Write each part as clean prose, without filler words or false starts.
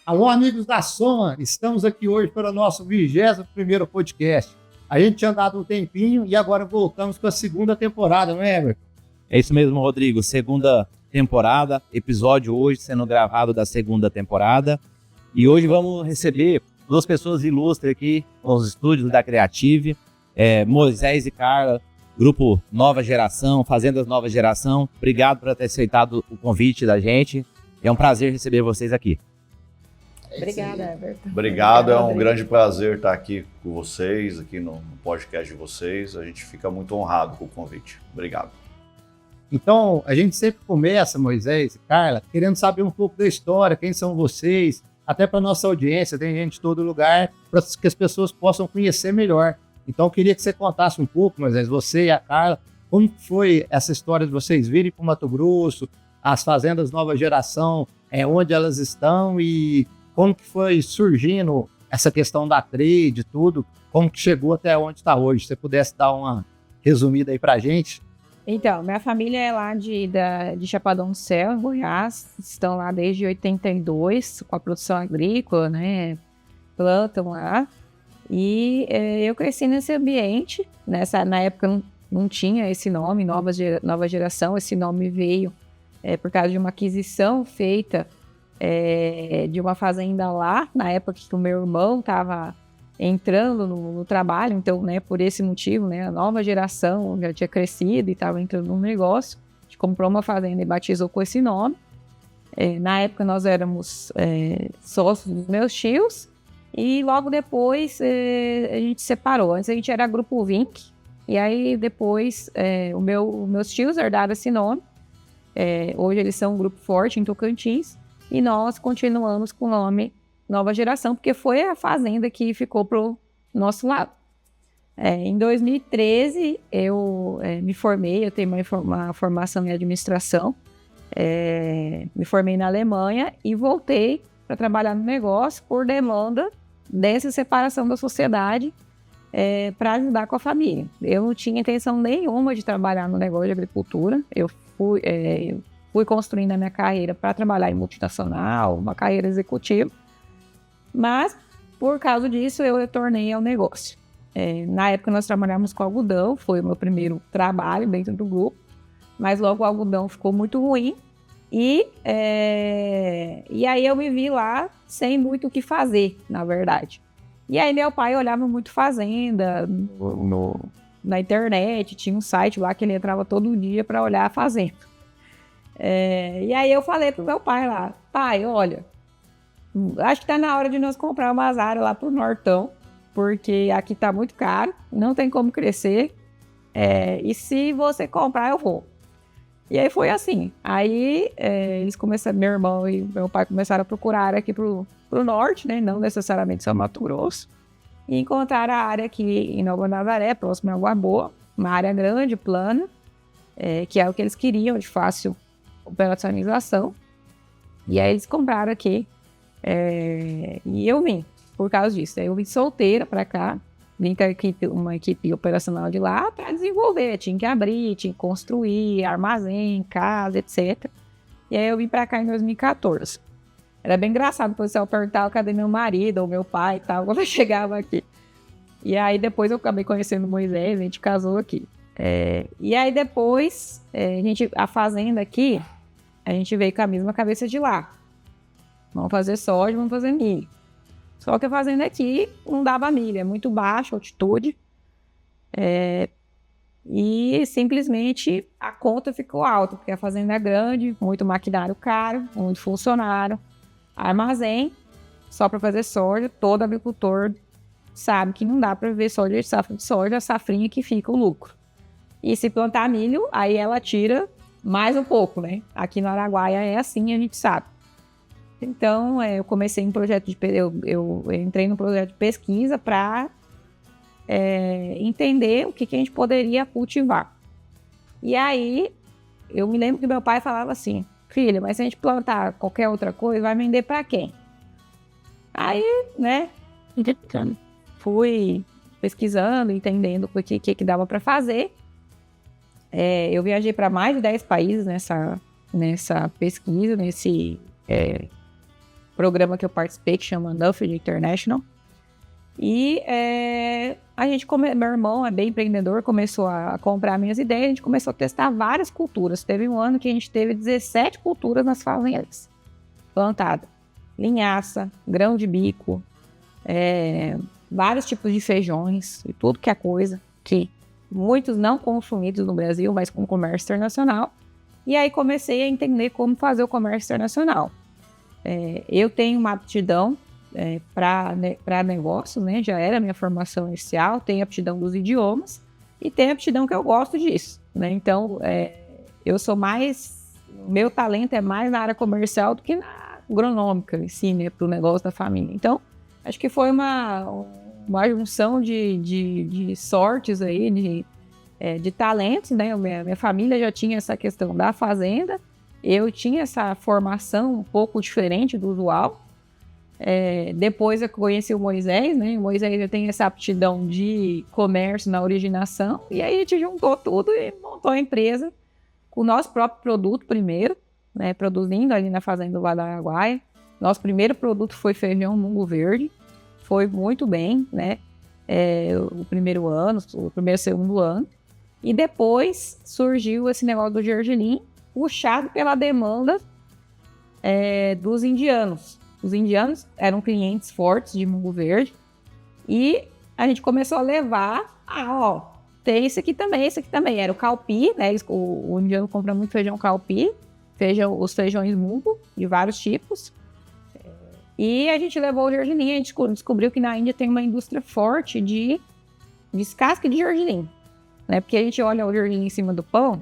Alô, amigos da Soma, estamos aqui hoje para o nosso 21º podcast. A gente tinha dado um tempinho e agora voltamos com a segunda temporada, não é, Everton? É isso mesmo, Rodrigo. Segunda temporada, episódio hoje sendo gravado da segunda temporada. E hoje vamos receber duas pessoas ilustres aqui nos estúdios da Creative, Moisés e Carla, grupo Nova Geração, Fazendas Nova Geração. Obrigado por ter aceitado o convite da gente. É um prazer receber vocês aqui. Obrigada, Everton. Obrigado, é um grande prazer estar aqui com vocês, aqui no podcast de vocês. A gente fica muito honrado com o convite. Obrigado. Então, a gente sempre começa, Moisés e Carla, querendo saber um pouco da história, quem são vocês, até para nossa audiência, tem gente de todo lugar, para que as pessoas possam conhecer melhor. Então, eu queria que você contasse um pouco, Moisés, você e a Carla, como foi essa história de vocês virem para o Mato Grosso, as Fazendas Nova Geração, onde elas estão e como que foi surgindo essa questão da trade, tudo, como que chegou até onde está hoje. Se você pudesse dar uma resumida aí para a gente. Então, minha família é lá de Chapadão do Céu, em Goiás. Estão lá desde 82, com a produção agrícola, né? Plantam lá. E eu cresci nesse ambiente. Na época não tinha esse nome, Nova Geração. Esse nome veio por causa de uma aquisição feita de uma fazenda lá, na época que o meu irmão estava entrando no trabalho, então, né, por esse motivo, né, a nova geração já tinha crescido e estava entrando no negócio, a gente comprou uma fazenda e batizou com esse nome. Na época nós éramos sócios dos meus tios e logo depois a gente separou. Antes a gente era Grupo Vinc e aí depois meus tios herdaram esse nome. Hoje eles são um grupo forte em Tocantins. E nós continuamos com o nome Nova Geração, porque foi a fazenda que ficou pro nosso lado. Em 2013, eu me formei, eu tenho uma formação em administração, me formei na Alemanha e voltei para trabalhar no negócio por demanda dessa separação da sociedade para ajudar com a família. Eu não tinha intenção nenhuma de trabalhar no negócio de agricultura, eu fui construindo a minha carreira para trabalhar em multinacional, uma carreira executiva, mas por causa disso eu retornei ao negócio. Na época nós trabalhávamos com algodão, foi o meu primeiro trabalho dentro do grupo, mas logo o algodão ficou muito ruim e aí eu me vi lá sem muito o que fazer, na verdade. E aí meu pai olhava muito fazenda na internet, tinha um site lá que ele entrava todo dia para olhar a fazenda. E aí eu falei pro meu pai lá, pai, olha, acho que tá na hora de nós comprar umas áreas lá pro Nortão, porque aqui tá muito caro, não tem como crescer, e se você comprar eu vou. E aí foi assim, aí eles começaram, meu irmão e meu pai começaram a procurar área aqui pro norte, né, não necessariamente São Mato Grosso, e encontraram a área aqui em Nova Nazaré, próximo a Água Boa, uma área grande, plana, que é o que eles queriam, de fácil operacionalização, e aí eles compraram aqui, e eu vim por causa disso. Aí eu vim solteira para cá, vim com uma equipe operacional de lá para desenvolver, tinha que abrir, tinha que construir, armazém, casa, etc. E aí eu vim para cá em 2014. Era bem engraçado, o pessoal perguntava cadê meu marido ou meu pai e tal, quando eu chegava aqui. E aí depois eu acabei conhecendo o Moisés, a gente casou aqui. E aí depois, a fazenda aqui, a gente veio com a mesma cabeça de lá. Vamos fazer soja, vamos fazer milho. Só que a fazenda aqui não dava milho, é muito baixa a altitude. E simplesmente a conta ficou alta, porque a fazenda é grande, muito maquinário caro, muito funcionário, armazém, só para fazer soja. Todo agricultor sabe que não dá para viver só de safra de soja, a safrinha que fica o lucro. E se plantar milho, aí ela tira mais um pouco, né? Aqui no Araguaia é assim, a gente sabe. Então, eu comecei um projeto eu entrei no projeto de pesquisa para entender o que a gente poderia cultivar. E aí, eu me lembro que meu pai falava assim, filha, mas se a gente plantar qualquer outra coisa, vai vender para quem? Aí, né, fui pesquisando, entendendo o que dava para fazer. Eu viajei para mais de 10 países nessa pesquisa, programa que eu participei, que chama Nuffield International. E meu irmão é bem empreendedor, começou a comprar minhas ideias, a gente começou a testar várias culturas. Teve um ano que a gente teve 17 culturas nas fazendas plantadas. Linhaça, grão de bico, vários tipos de feijões, e tudo que é coisa que muitos não consumidos no Brasil, mas com comércio internacional. E aí comecei a entender como fazer o comércio internacional. Eu tenho uma aptidão para negócios, né? Já era a minha formação inicial, tenho aptidão dos idiomas e tenho aptidão que eu gosto disso, né? Então, eu sou meu talento é mais na área comercial do que na agronômica em si, né? Para o negócio da família. Então, acho que foi uma junção de sortes aí, de talentos, né? Minha família já tinha essa questão da fazenda, eu tinha essa formação um pouco diferente do usual. Depois eu conheci o Moisés, né? O Moisés já tem essa aptidão de comércio na originação, e aí a gente juntou tudo e montou a empresa com o nosso próprio produto primeiro, né? Produzindo ali na fazenda do Vale do Araguaia. Nosso primeiro produto foi feijão mungo verde, foi muito bem, né? O primeiro ano, segundo ano, e depois surgiu esse negócio do gergelim, puxado pela demanda dos indianos. Os indianos eram clientes fortes de mungo verde e a gente começou a levar, tem esse aqui também, era o calpi, né? O indiano compra muito feijão calpi, os feijões mungo de vários tipos. E a gente levou o gergelim, a gente descobriu que na Índia tem uma indústria forte de descasque de gergelim, né? Porque a gente olha o gergelim em cima do pão,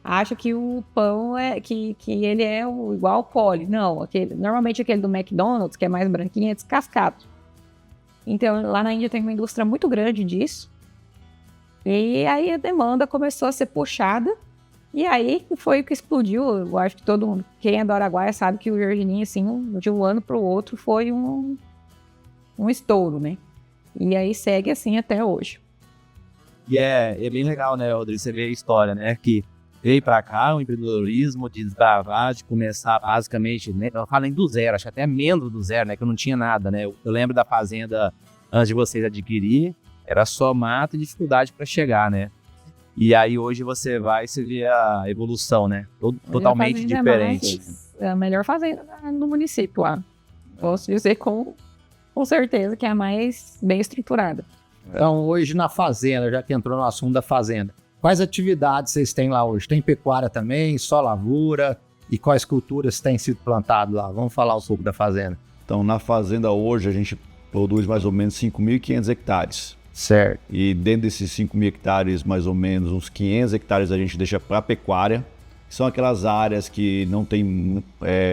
acha que o pão que ele é igual ao Poli. Não, normalmente aquele do McDonald's, que é mais branquinho, é descascado. Então, lá na Índia tem uma indústria muito grande disso. E aí a demanda começou a ser puxada. E aí foi o que explodiu. Eu acho que todo mundo, quem é do Araguaia, sabe que o gergelim, assim, de um ano para o outro, foi um estouro, né? E aí segue assim até hoje. E é bem legal, né, Rodrigo? Você vê a história, né? Que veio para cá o empreendedorismo, de desbravar, de começar basicamente, né, eu falo nem do zero, acho que até menos do zero, né, que eu não tinha nada, né, eu lembro da fazenda antes de vocês adquirir, era só mato e dificuldade para chegar, né, e aí hoje você vê a evolução, né, totalmente diferente. É a melhor fazenda do município lá, posso dizer com certeza que é a mais bem estruturada. Então, hoje na fazenda, já que entrou no assunto da fazenda, quais atividades vocês têm lá hoje? Tem pecuária também, só lavoura? E quais culturas têm sido plantadas lá? Vamos falar um pouco da fazenda. Então, na fazenda hoje, a gente produz mais ou menos 5.500 hectares. Certo. E dentro desses 5.000 hectares, mais ou menos, uns 500 hectares a gente deixa para pecuária, que são aquelas áreas que não tem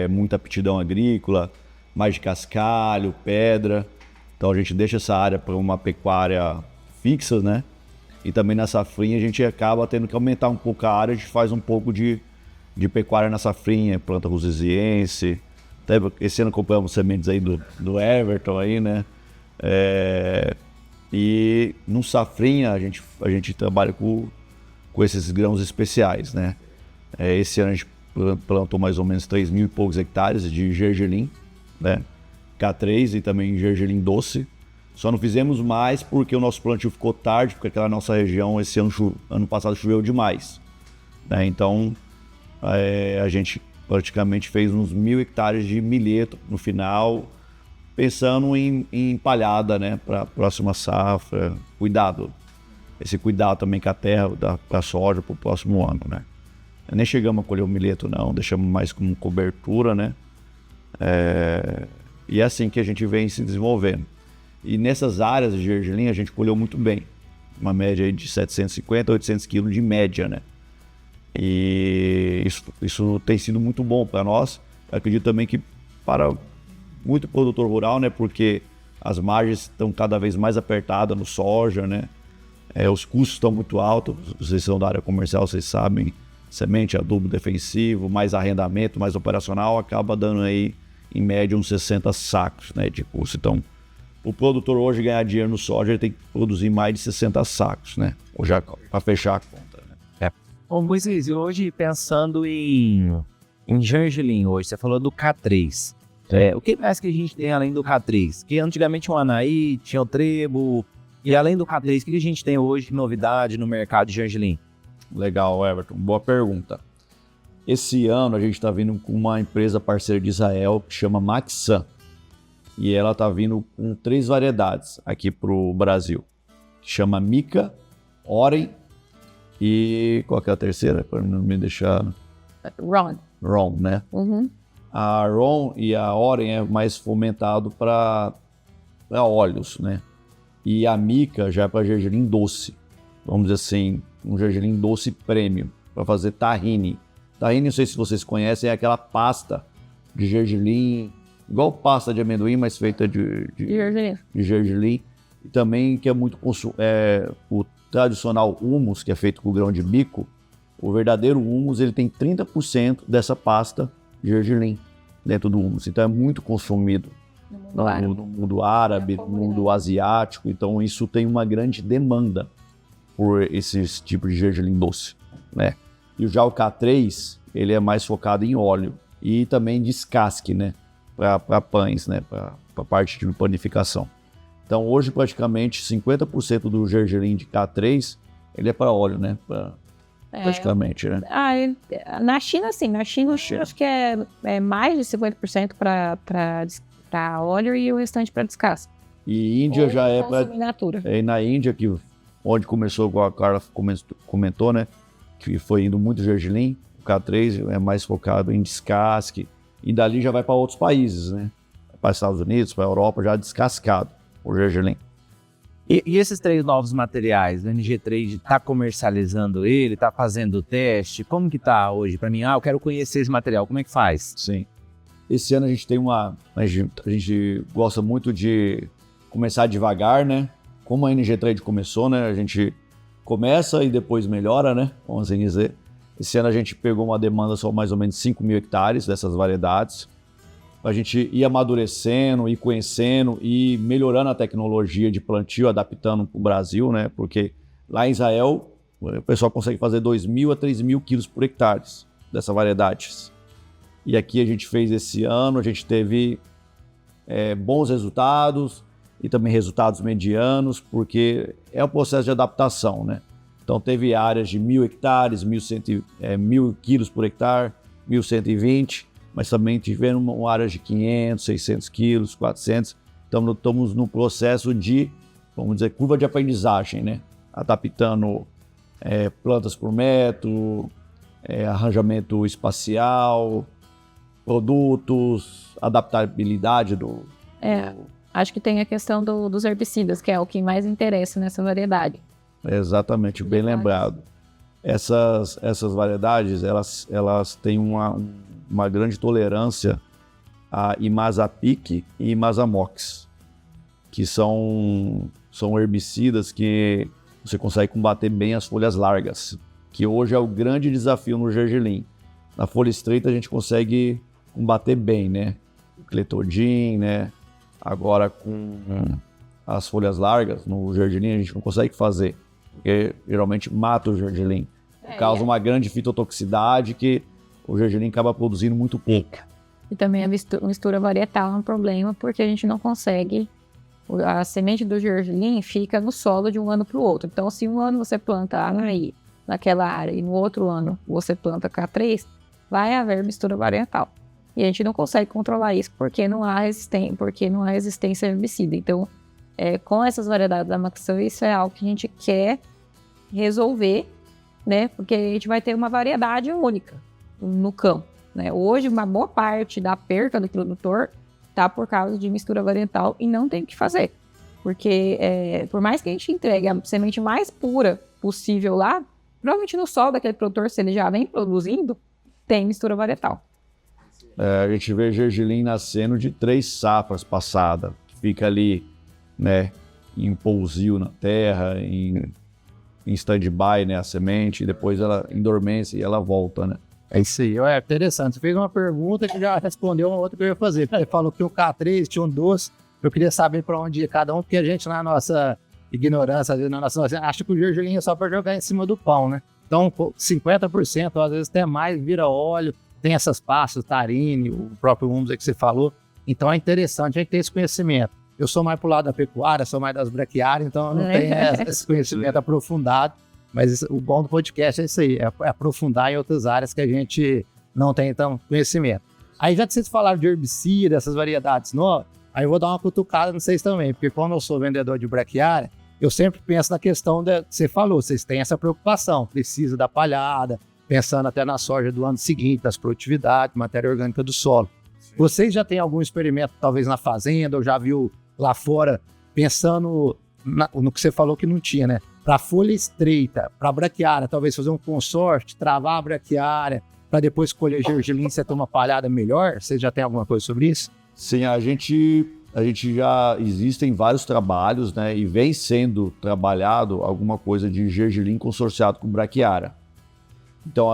muita aptidão agrícola, mais de cascalho, pedra. Então, a gente deixa essa área para uma pecuária fixa, né? E também na safrinha a gente acaba tendo que aumentar um pouco a área, a gente faz um pouco de pecuária na safrinha, planta rosiziense. Até esse ano compramos sementes aí do Everton aí, né? E no safrinha a gente trabalha com esses grãos especiais, né? Esse ano a gente plantou mais ou menos 3.000 e poucos hectares de gergelim, né? K3 e também gergelim doce. Só não fizemos mais porque o nosso plantio ficou tarde, porque aquela nossa região, esse ano passado choveu demais, né? Então, a gente praticamente fez uns 1.000 hectares de milheto no final, pensando em palhada, né? Para a próxima safra, esse cuidado também com a terra, para a soja, para o próximo ano, né? Nem chegamos a colher o milheto não, deixamos mais como cobertura, né? E é assim que a gente vem se desenvolvendo. E nessas áreas de gergelim a gente colheu muito bem, uma média aí de 750 a 800 quilos de média, né? E isso tem sido muito bom para nós. Eu acredito também que para muito produtor rural, né? Porque as margens estão cada vez mais apertadas no soja, né? Os custos estão muito altos, vocês são da área comercial, vocês sabem, semente, adubo defensivo, mais arrendamento, mais operacional, acaba dando aí em média uns 60 sacos, né, de custo. Então, o produtor hoje ganhar dinheiro no soja, ele tem que produzir mais de 60 sacos, né? Já para fechar a conta, né? Bom, Moisés, hoje pensando em gergelim hoje, você falou do K3. O que mais que a gente tem além do K3? Que antigamente tinha o Anaí, tinha o Trebo, e além do K3, o que a gente tem hoje de novidade no mercado de gergelim? Legal, Everton. Boa pergunta. Esse ano a gente está vindo com uma empresa parceira de Israel que chama Maxan. E ela está vindo com 3 variedades aqui para o Brasil. Que chama Mica, Oren e... qual que é a terceira? Para não me deixar... Ron, né? Uhum. A Ron e a Oren é mais fomentado para óleos, né? E a Mica já é para gergelim doce. Vamos dizer assim, um gergelim doce premium, para fazer tahine. Tahine, não sei se vocês conhecem, é aquela pasta de gergelim, igual pasta de amendoim, mas feita de gergelim. E também que é muito o tradicional hummus, que é feito com grão de bico. O verdadeiro hummus, ele tem 30% dessa pasta de gergelim dentro do hummus. Então é muito consumido no mundo árabe, no mundo asiático. Então isso tem uma grande demanda por esses tipos de gergelim doce, né? E já o K3, ele é mais focado em óleo e também descasque, né? Para pães, né? Para parte de panificação. Então hoje praticamente 50% do gergelim de K3, ele é para óleo, né? Praticamente, né? Na China, sim. Na China, eu acho que é mais de 50% para óleo e o restante para descasque. E Índia já é para... E na Índia, onde começou, igual a Carla comentou, né? Que foi indo muito gergelim. O K3 é mais focado em descasque. E dali já vai para outros países, né? Para Estados Unidos, para a Europa, já descascado o gergelim. E esses 3 novos materiais, o NG3 está comercializando ele, está fazendo o teste? Como que tá hoje? Para mim, eu quero conhecer esse material, como é que faz? Sim. Esse ano a gente tem a gente gosta muito de começar devagar, né? Como a NG3 começou, né? A gente começa e depois melhora, né? Vamos assim dizer. Esse ano a gente pegou uma demanda só mais ou menos 5.000 hectares dessas variedades. A gente ir amadurecendo, ir conhecendo e melhorando a tecnologia de plantio, adaptando para o Brasil, né? Porque lá em Israel o pessoal consegue fazer 2.000 a 3.000 quilos por hectare dessas variedades. E aqui a gente fez esse ano, a gente teve bons resultados e também resultados medianos, porque é um processo de adaptação, né? Então teve áreas de 1.000 hectares, 1.000 quilos por hectare, 1.120, mas também tivemos áreas de 500, 600 quilos, 400. Então estamos no processo de, vamos dizer, curva de aprendizagem, né? Adaptando plantas por metro, arranjamento espacial, produtos, adaptabilidade do... Acho que tem a questão dos herbicidas, que é o que mais interessa nessa variedade. Exatamente, bem lembrado. Essas variedades, elas têm uma grande tolerância a imazapic e imazamox, que são herbicidas que você consegue combater bem as folhas largas, que hoje é o grande desafio no gergelim. Na folha estreita a gente consegue combater bem, né? O cletodin, né? Agora com as folhas largas, no gergelim a gente não consegue fazer, porque geralmente mata o gergelim. Causa uma grande fitotoxicidade que o gergelim acaba produzindo muito pouco. E também a mistura varietal é um problema, porque a gente não consegue... A semente do gergelim fica no solo de um ano para o outro. Então, se um ano você planta Anaí naquela área e no outro ano você planta K3, vai haver mistura varietal. E a gente não consegue controlar isso porque não há resistência a herbicida. Então, com essas variedades da Maxan, isso é algo que a gente quer resolver, né? Porque a gente vai ter uma variedade única no campo, né? Hoje, uma boa parte da perca do produtor está por causa de mistura varietal e não tem o que fazer. Porque, por mais que a gente entregue a semente mais pura possível lá, provavelmente no solo daquele produtor, se ele já vem produzindo, tem mistura varietal. A gente vê gergelim nascendo de 3 safras passadas. Fica ali, né, em pousio na terra, em stand-by, né, a semente, e depois ela endormece e ela volta, né? É isso aí, é interessante. Você fez uma pergunta que já respondeu uma outra que eu ia fazer. Ele falou que o K3 tinha um doce. Eu queria saber para onde ia cada um, porque a gente, na nossa ignorância, na nossa, acha que o gergelim é só para jogar em cima do pão, né? Então, 50%, às vezes até mais, vira óleo. Tem essas pastas, tarine, o próprio hummus que você falou. Então é interessante a gente ter esse conhecimento. Eu sou mais pro lado da pecuária, sou mais das braquiárias, então eu não tenho esse conhecimento aprofundado. Mas o bom do podcast é isso aí, é aprofundar em outras áreas que a gente não tem então conhecimento. Aí já que vocês falaram de herbicida, essas variedades novas, aí eu vou dar uma cutucada em vocês também, porque como eu sou vendedor de braquiária, eu sempre penso na questão que você falou, vocês têm essa preocupação, precisa da palhada, pensando até na soja do ano seguinte, das produtividades, matéria orgânica do solo. Sim. Vocês já têm algum experimento, talvez na fazenda, ou já viu lá fora, pensando no que você falou que não tinha, né? Para folha estreita, para braquiária, talvez fazer um consórcio, travar a braquiária, para depois colher gergelim, você ter uma palhada melhor? Vocês já tem alguma coisa sobre isso? Sim, a gente já existem vários trabalhos, né? E vem sendo trabalhado alguma coisa de gergelim consorciado com braquiária. Então,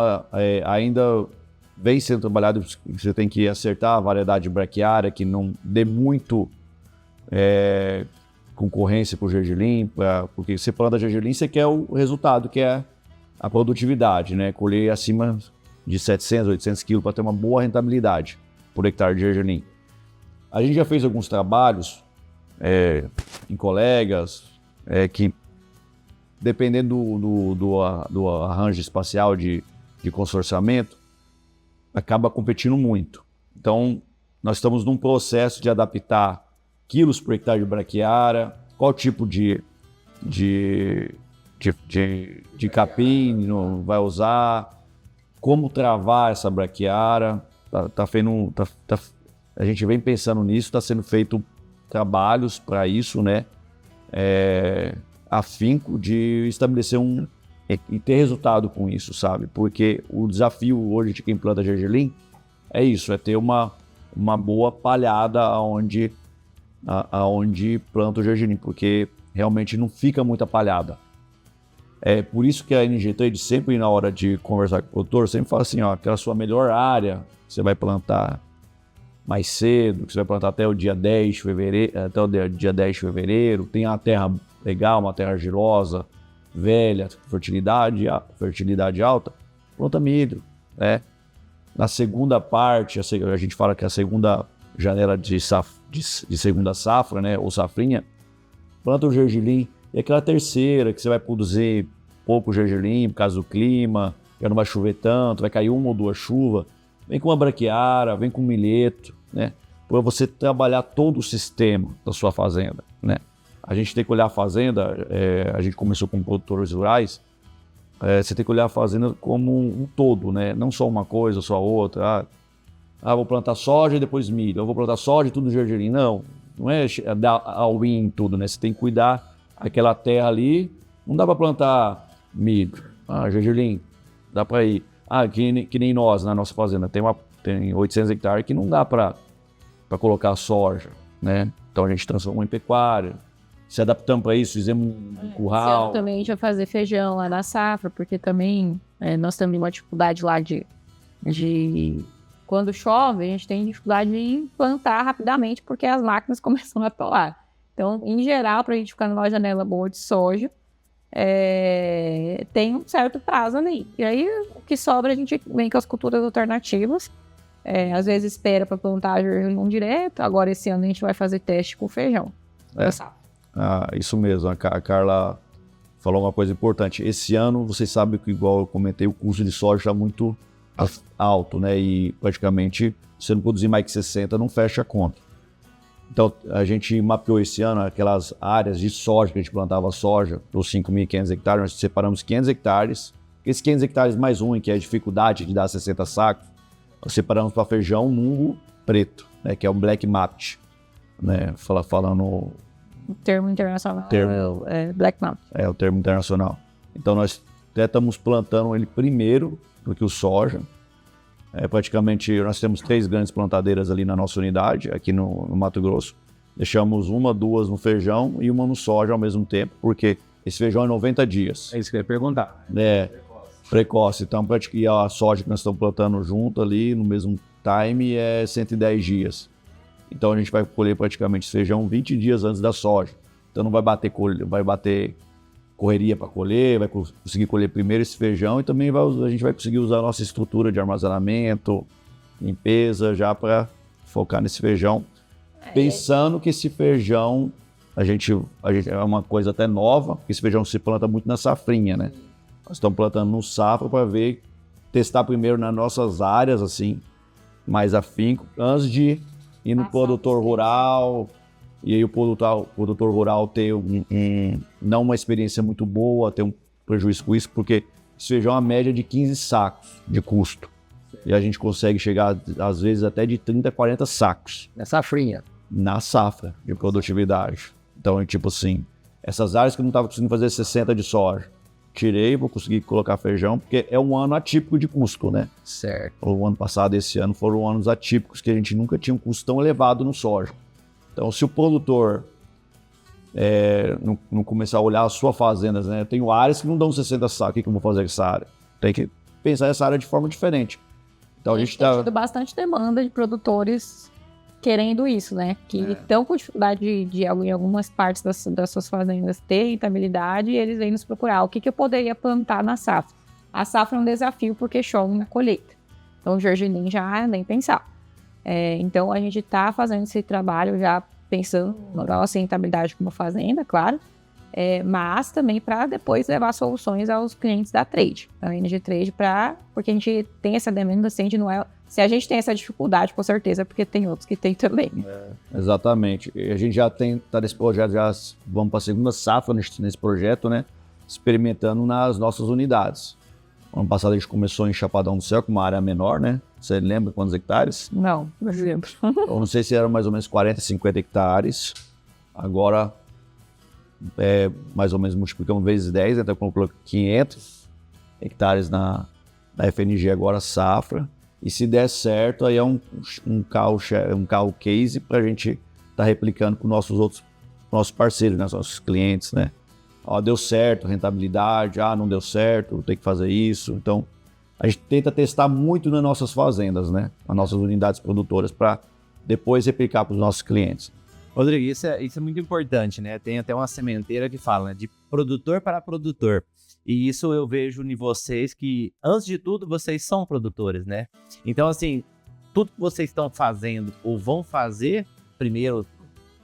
ainda vem sendo trabalhado, você tem que acertar a variedade de braquiária, que não dê muito concorrência com o gergelim, porque você planta gergelim, você quer o resultado, que é a produtividade, né? Colher acima de 700, 800 quilos para ter uma boa rentabilidade por hectare de gergelim. A gente já fez alguns trabalhos em colegas que, dependendo do arranjo espacial de consorciamento, acaba competindo muito. Então, nós estamos num processo de adaptar quilos por hectare de braquiária, qual tipo de capim vai usar, como travar essa braquiária. A gente vem pensando nisso, está sendo feito trabalhos para isso, né? Afinco de estabelecer e ter resultado com isso, sabe? Porque o desafio hoje de quem planta gergelim é isso, é ter uma boa palhada aonde planta o gergelim, porque realmente não fica muita palhada. É por isso que a NG Trade sempre, na hora de conversar com o produtor, sempre fala assim, ó, aquela sua melhor área, você vai plantar mais cedo, que você vai plantar até o dia 10 de fevereiro, tem uma terra legal, uma terra argilosa, velha, fertilidade alta, planta milho, né? Na segunda parte, a gente fala que a segunda janela de segunda safra, né, ou safrinha, planta o gergelim, e aquela terceira que você vai produzir pouco gergelim por causa do clima, já não vai chover tanto, vai cair uma ou duas chuvas, vem com uma braquiária, vem com um milheto, né, para você trabalhar todo o sistema da sua fazenda, né. A gente tem que olhar a fazenda, a gente começou com produtores rurais, você tem que olhar a fazenda como um todo, né, não só uma coisa, só outra. Vou plantar soja e depois milho, eu vou plantar soja e tudo gergelim. Não é dar all-in em tudo, né? Você tem que cuidar aquela terra ali, não dá para plantar milho, gergelim, dá para ir. Que nem nós na nossa fazenda, tem 800 hectares que não dá para colocar soja, né? Então a gente transformou em pecuária, se adaptamos para isso, fizemos um curral. Também a gente vai fazer feijão lá na safra, porque também nós temos uma dificuldade lá de quando chove, a gente tem dificuldade de plantar rapidamente, porque as máquinas começam a atolar. Então, em geral, para a gente ficar numa janela boa de soja, tem um certo prazo ali. E aí, o que sobra, a gente vem com as culturas alternativas. Às vezes espera para plantar gergelim direto. Agora, esse ano, a gente vai fazer teste com feijão. Isso mesmo. A Carla falou uma coisa importante. Esse ano, vocês sabem que, igual eu comentei, o custo de soja está muito alto, né? E praticamente, se não produzir mais que 60, não fecha a conta. Então, a gente mapeou esse ano aquelas áreas de soja, que a gente plantava soja, os 5.500 hectares, nós separamos 500 hectares. Esses 500 hectares mais um, que é a dificuldade de dar 60 sacos, nós separamos para feijão mungo preto, né? Que é o Black Mapt, né? Falando... O termo internacional é Black Mapt. É o termo internacional. Então, nós até estamos plantando ele primeiro do que o soja. Praticamente, nós temos 3 grandes plantadeiras ali na nossa unidade, aqui no Mato Grosso. Deixamos 1, 2 no feijão e 1 no soja ao mesmo tempo, porque esse feijão é 90 dias. É isso que eu ia perguntar. Precoce. Então, praticamente, a soja que nós estamos plantando junto ali, no mesmo time, é 110 dias. Então, a gente vai colher praticamente esse feijão 20 dias antes da soja. Então, não vai bater correria para colher, vai conseguir colher primeiro esse feijão e também a gente vai conseguir usar a nossa estrutura de armazenamento, limpeza, já para focar nesse feijão. pensando que esse feijão, a gente é uma coisa até nova, porque esse feijão se planta muito na safrinha, né? Nós estamos plantando no safra para testar primeiro nas nossas áreas, assim, mais afinco, antes de ir no produtor rural, e aí o produtor rural ter não uma experiência muito boa, ter um prejuízo com isso, porque esse feijão é uma média de 15 sacos de custo. E a gente consegue chegar, às vezes, até de 30, 40 sacos. Na safrinha. Na safra de produtividade. Então, tipo assim, essas áreas que eu não estava conseguindo fazer 60 de soja, tirei, vou conseguir colocar feijão, porque é um ano atípico de custo, né? Certo. O ano passado e esse ano foram anos atípicos, que a gente nunca tinha um custo tão elevado no soja. Então, se o produtor não começar a olhar as suas fazendas, né? Eu tenho áreas que não dão 60 sacos, o que eu vou fazer com essa área? Tem que pensar essa área de forma diferente. Então, a gente tem tido bastante demanda de produtores querendo isso, né? Que estão com dificuldade de em algumas partes das suas fazendas ter rentabilidade, e eles vêm nos procurar. O que eu poderia plantar na safra? A safra é um desafio porque chove na colheita. Então, o gergelim já nem pensar. Então, a gente está fazendo esse trabalho já pensando na nossa rentabilidade como fazenda, claro, mas também para depois levar soluções aos clientes da trade, da Energy Trade, porque a gente tem essa demanda, se a gente tem essa dificuldade, com certeza, porque tem outros que tem também. Exatamente. E a gente já está nesse projeto, já vamos para a segunda safra nesse projeto, né? Experimentando nas nossas unidades. Ano passado a gente começou em Chapadão do Céu, com uma área menor, né? Você lembra quantos hectares? Não lembro. Eu não sei se eram mais ou menos 40, 50 hectares. Agora, mais ou menos multiplicamos vezes 10, então colocamos 500 hectares na FNG agora safra. E se der certo, aí é um call case para a gente estar replicando com nossos parceiros, né? Nossos clientes, né? Deu certo, rentabilidade, não deu certo, tem que fazer isso. Então, a gente tenta testar muito nas nossas fazendas, né? Nas nossas unidades produtoras, para depois replicar para os nossos clientes. Rodrigo, isso é muito importante, né? Tem até uma sementeira que fala, né, de produtor para produtor. E isso eu vejo em vocês que, antes de tudo, vocês são produtores, né? Então, assim, tudo que vocês estão fazendo ou vão fazer, primeiro,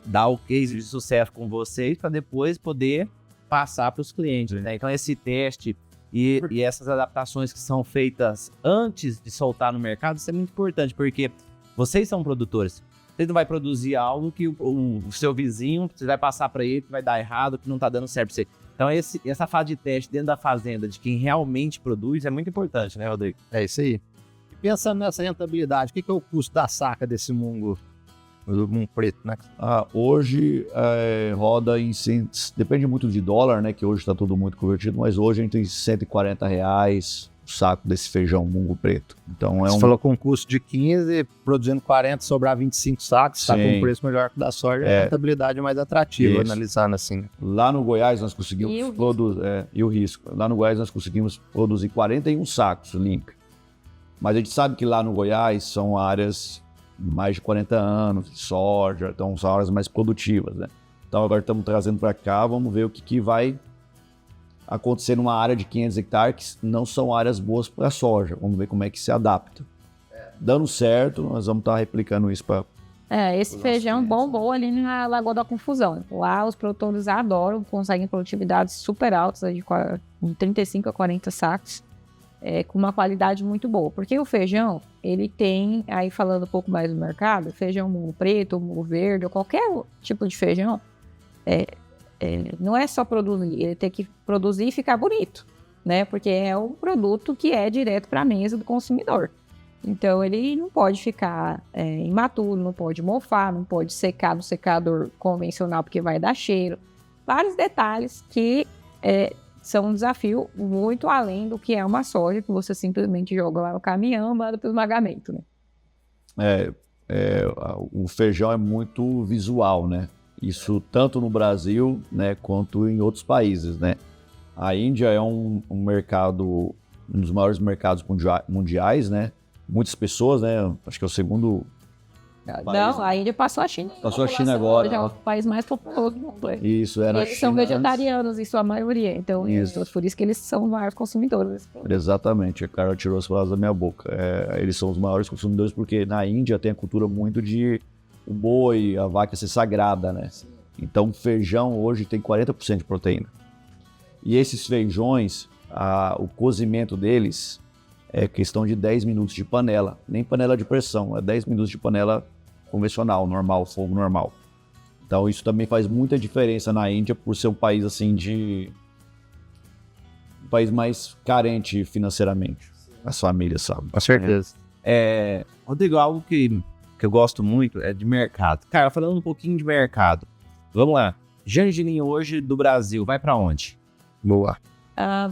dar o case de sucesso com vocês, para depois poder passar para os clientes, né? Então, esse teste e essas adaptações que são feitas antes de soltar no mercado, isso é muito importante, porque vocês são produtores. Você não vai produzir algo que o seu vizinho, você vai passar para ele que vai dar errado, que não está dando certo para você. Então, essa fase de teste dentro da fazenda, de quem realmente produz, é muito importante, né, Rodrigo? É isso aí. E pensando nessa rentabilidade, o que é o custo da saca desse mungo preto, né? Hoje roda em... Depende muito de dólar, né? Que hoje está tudo muito convertido, mas hoje a gente tem R$140 o saco desse feijão mungo preto. Então Você falou com um custo de 15, produzindo 40, sobrar 25 sacos, está com um preço melhor que o da soja, a rentabilidade é mais atrativa, analisando assim. Né? Lá no Goiás nós conseguimos produzir... E o risco. Lá no Goiás nós conseguimos produzir 41 sacos limpo. Mas a gente sabe que lá no Goiás são áreas mais de 40 anos de soja, então são áreas mais produtivas, né? Então agora estamos trazendo para cá, vamos ver o que vai acontecer numa área de 500 hectares, que não são áreas boas para soja. Vamos ver como é que se adapta. Dando certo, nós vamos estar replicando isso para... Esse feijão bombou ali na Lagoa da Confusão. Lá os produtores adoram, conseguem produtividades super altas, de 35 a 40 sacos. Com uma qualidade muito boa. Porque o feijão, ele tem, aí falando um pouco mais do mercado, feijão mungo preto, mungo verde, ou qualquer tipo de feijão, não é só produzir, ele tem que produzir e ficar bonito, né? Porque é um produto que é direto para a mesa do consumidor. Então, ele não pode ficar imaturo, não pode mofar, não pode secar no secador convencional, porque vai dar cheiro. Vários detalhes que... são um desafio muito além do que é uma soja, que você simplesmente joga lá no caminhão e manda para o esmagamento, né? O feijão é muito visual, né? Isso tanto no Brasil, né, quanto em outros países, né? A Índia é um mercado, um dos maiores mercados mundiais, né? Muitas pessoas, né? Acho que é o segundo... Não, a Índia passou a China. Passou a China agora. É o país mais populoso do mundo. Isso, era eles são vegetarianos em sua maioria, então por isso que eles são os maiores consumidores. Exatamente, a cara tirou as palavras da minha boca. Eles são os maiores consumidores porque na Índia tem a cultura muito de o boi, a vaca ser sagrada, né? Então, o feijão hoje tem 40% de proteína. E esses feijões, o cozimento deles é questão de 10 minutos de panela. Nem panela de pressão, é 10 minutos de panela convencional, normal, fogo normal. Então, isso também faz muita diferença na Índia, por ser um país assim um país mais carente financeiramente. As famílias, sabe? Com certeza. Rodrigo, algo que eu gosto muito é de mercado. Cara, falando um pouquinho de mercado. Vamos lá. Gergelim hoje do Brasil, vai para onde? Boa.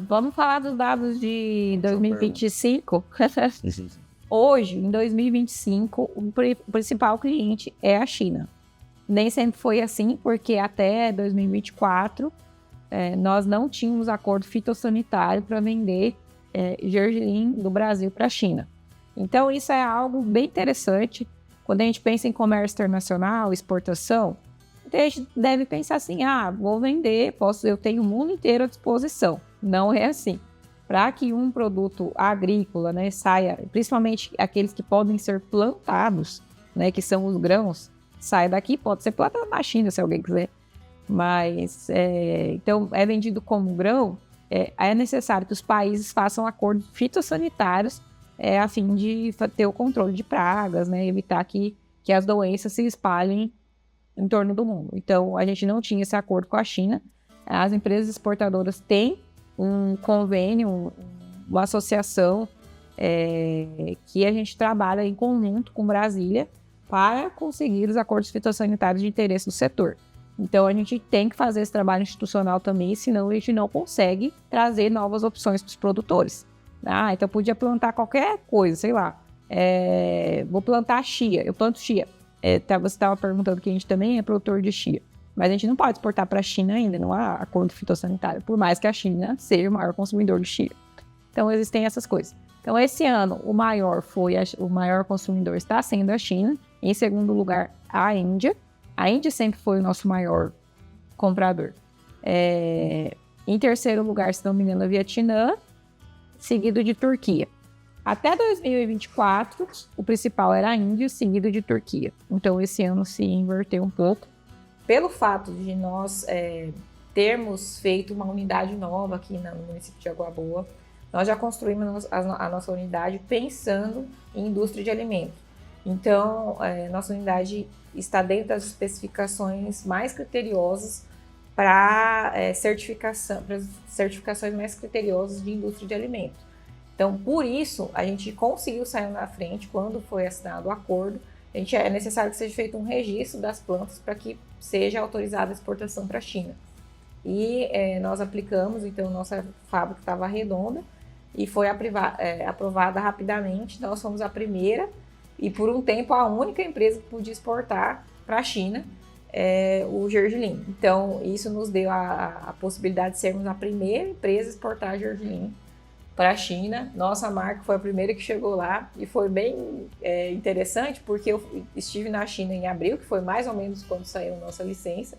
Vamos falar dos dados de 2025. Hoje, em 2025, o principal cliente é a China. Nem sempre foi assim, porque até 2024 nós não tínhamos acordo fitossanitário para vender gergelim do Brasil para a China. Então, isso é algo bem interessante. Quando a gente pensa em comércio internacional, exportação, a gente deve pensar assim, vou vender, eu tenho o mundo inteiro à disposição. Não é assim. Para que um produto agrícola, né, saia, principalmente aqueles que podem ser plantados, né, que são os grãos, saia daqui, pode ser plantado na China, se alguém quiser. Mas, então, é vendido como grão, é necessário que os países façam acordos fitossanitários a fim de ter o controle de pragas, né, evitar que as doenças se espalhem em torno do mundo. Então, a gente não tinha esse acordo com a China. As empresas exportadoras têm um convênio, uma associação que a gente trabalha em conjunto com Brasília para conseguir os acordos fitossanitários de interesse do setor. Então, a gente tem que fazer esse trabalho institucional também, senão a gente não consegue trazer novas opções para os produtores. Então podia plantar qualquer coisa, sei lá. Vou plantar chia, eu planto chia. Você estava perguntando que a gente também é produtor de chia. Mas a gente não pode exportar para a China ainda, não há acordo fitossanitário, por mais que a China seja o maior consumidor de chia. Então existem essas coisas. Então esse ano o maior consumidor está sendo a China. Em segundo lugar, a Índia. A Índia sempre foi o nosso maior comprador. Em terceiro lugar, se não me engano, a Vietnã, seguido de Turquia. Até 2024, o principal era a Índia, seguido de Turquia. Então, esse ano se inverteu um pouco. Pelo fato de nós termos feito uma unidade nova aqui no município de Água Boa, nós já construímos a nossa unidade pensando em indústria de alimentos. Então, nossa unidade está dentro das especificações mais criteriosas para certificações mais criteriosas de indústria de alimentos. Então, por isso, a gente conseguiu sair na frente quando foi assinado o acordo. É necessário que seja feito um registro das plantas para que seja autorizada a exportação para a China. E nós aplicamos, então, nossa fábrica estava redonda e foi aprovada rapidamente. Nós fomos a primeira e, por um tempo, a única empresa que podia exportar para a China o gergelim. Então, isso nos deu a possibilidade de sermos a primeira empresa a exportar gergelim para a China. Nossa marca foi a primeira que chegou lá e foi bem interessante porque eu estive na China em abril, que foi mais ou menos quando saiu nossa licença,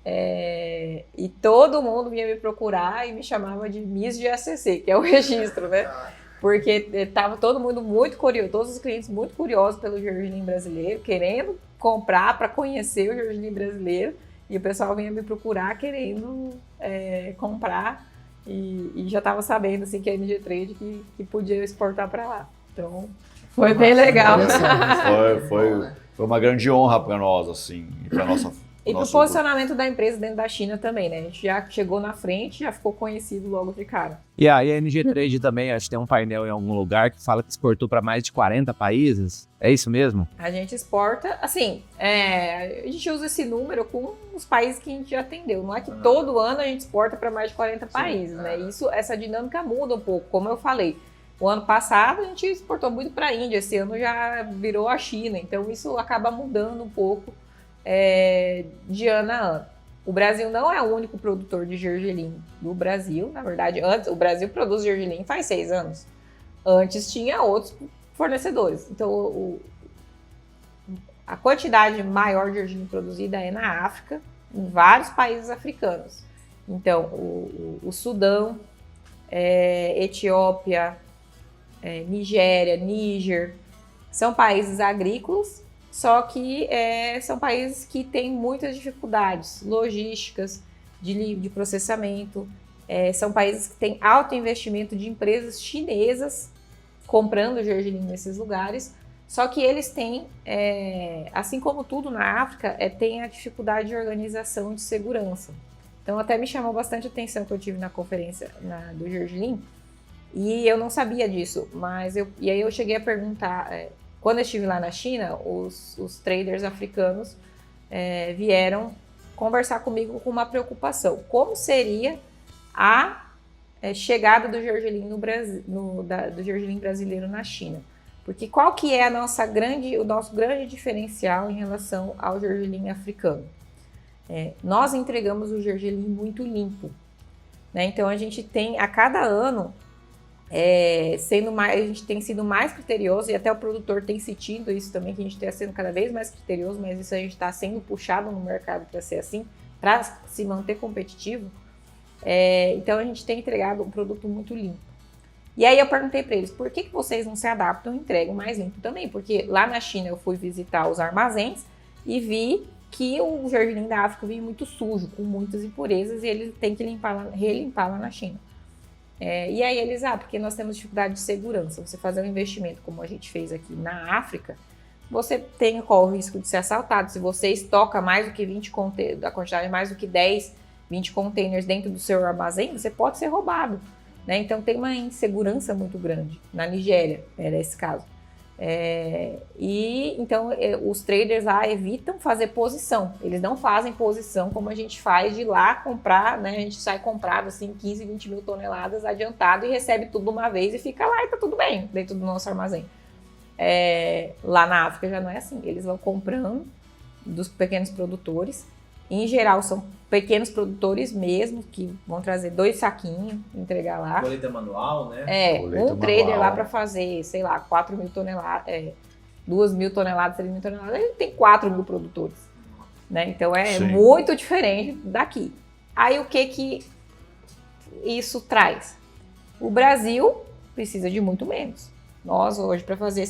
e todo mundo vinha me procurar e me chamava de Miss de ACC, que é o registro, né? Porque estava todo mundo muito curioso, todos os clientes muito curiosos pelo gergelim brasileiro, querendo comprar para conhecer o gergelim brasileiro, e o pessoal vinha me procurar querendo comprar. E já estava sabendo assim, que a NG Trade que podia exportar para lá. Então, foi bem legal. Foi uma grande honra para nós, assim, para nossa. E para o posicionamento da empresa dentro da China também, né? A gente já chegou na frente, já ficou conhecido logo de cara. E a NG Trade também, acho que tem um painel em algum lugar que fala que exportou para mais de 40 países. É isso mesmo? A gente exporta, assim, a gente usa esse número com os países que a gente já atendeu. Não é que todo ano a gente exporta para mais de 40 países, né? Essa dinâmica muda um pouco, como eu falei. O ano passado a gente exportou muito para a Índia, esse ano já virou a China. Então isso acaba mudando um pouco de ano a ano. O Brasil não é o único produtor de gergelim do Brasil. Na verdade, antes o Brasil produz gergelim faz 6 anos. Antes tinha outros fornecedores. Então, a quantidade maior de gergelim produzida é na África, em vários países africanos. Então, o Sudão, Etiópia, Nigéria, Níger, são países agrícolas, só que são países que têm muitas dificuldades logísticas, de processamento, são países que têm alto investimento de empresas chinesas comprando gergelim nesses lugares, só que eles têm, assim como tudo na África, tem a dificuldade de organização e de segurança. Então até me chamou bastante a atenção que eu tive na conferência do gergelim, e eu não sabia disso, e aí eu cheguei a perguntar, quando eu estive lá na China, os traders africanos vieram conversar comigo com uma preocupação. Como seria a chegada do gergelim do gergelim brasileiro na China? Porque qual que é o nosso grande diferencial em relação ao gergelim africano? Nós entregamos o gergelim muito limpo, né? Então a gente tem, a cada ano, a gente tem sido mais criterioso, e até o produtor tem sentido isso também, que a gente está sendo cada vez mais criterioso, mas isso a gente está sendo puxado no mercado para ser assim, para se manter competitivo. Então a gente tem entregado um produto muito limpo. E aí eu perguntei para eles, por que vocês não se adaptam e entregam mais limpo também? Porque lá na China eu fui visitar os armazéns e vi que o gergelim da África vem muito sujo, com muitas impurezas, e ele tem que relimpar lá na China. E aí eles, porque nós temos dificuldade de segurança. Você fazer um investimento como a gente fez aqui na África, você corre o risco de ser assaltado. Se você estoca mais do que 20 containers, a quantidade mais do que 10, 20 containers dentro do seu armazém, você pode ser roubado, né? Então tem uma insegurança muito grande. Na Nigéria era esse caso. Então os traders lá evitam fazer posição. Eles não fazem posição como a gente faz de ir lá comprar, né? A gente sai comprado assim 15, 20 mil toneladas adiantado e recebe tudo de uma vez e fica lá e tá tudo bem dentro do nosso armazém. Lá na África já não é assim. Eles vão comprando dos pequenos produtores. Em geral são pequenos produtores mesmo, que vão trazer 2 saquinhos, entregar lá. Colheita manual, né? Um trader lá para fazer, sei lá, 4 mil toneladas, 2 mil toneladas, 3 mil toneladas, ele tem 4 mil produtores, né? Então Sim. muito diferente daqui. Aí o que isso traz? O Brasil precisa de muito menos. Nós hoje, para fazer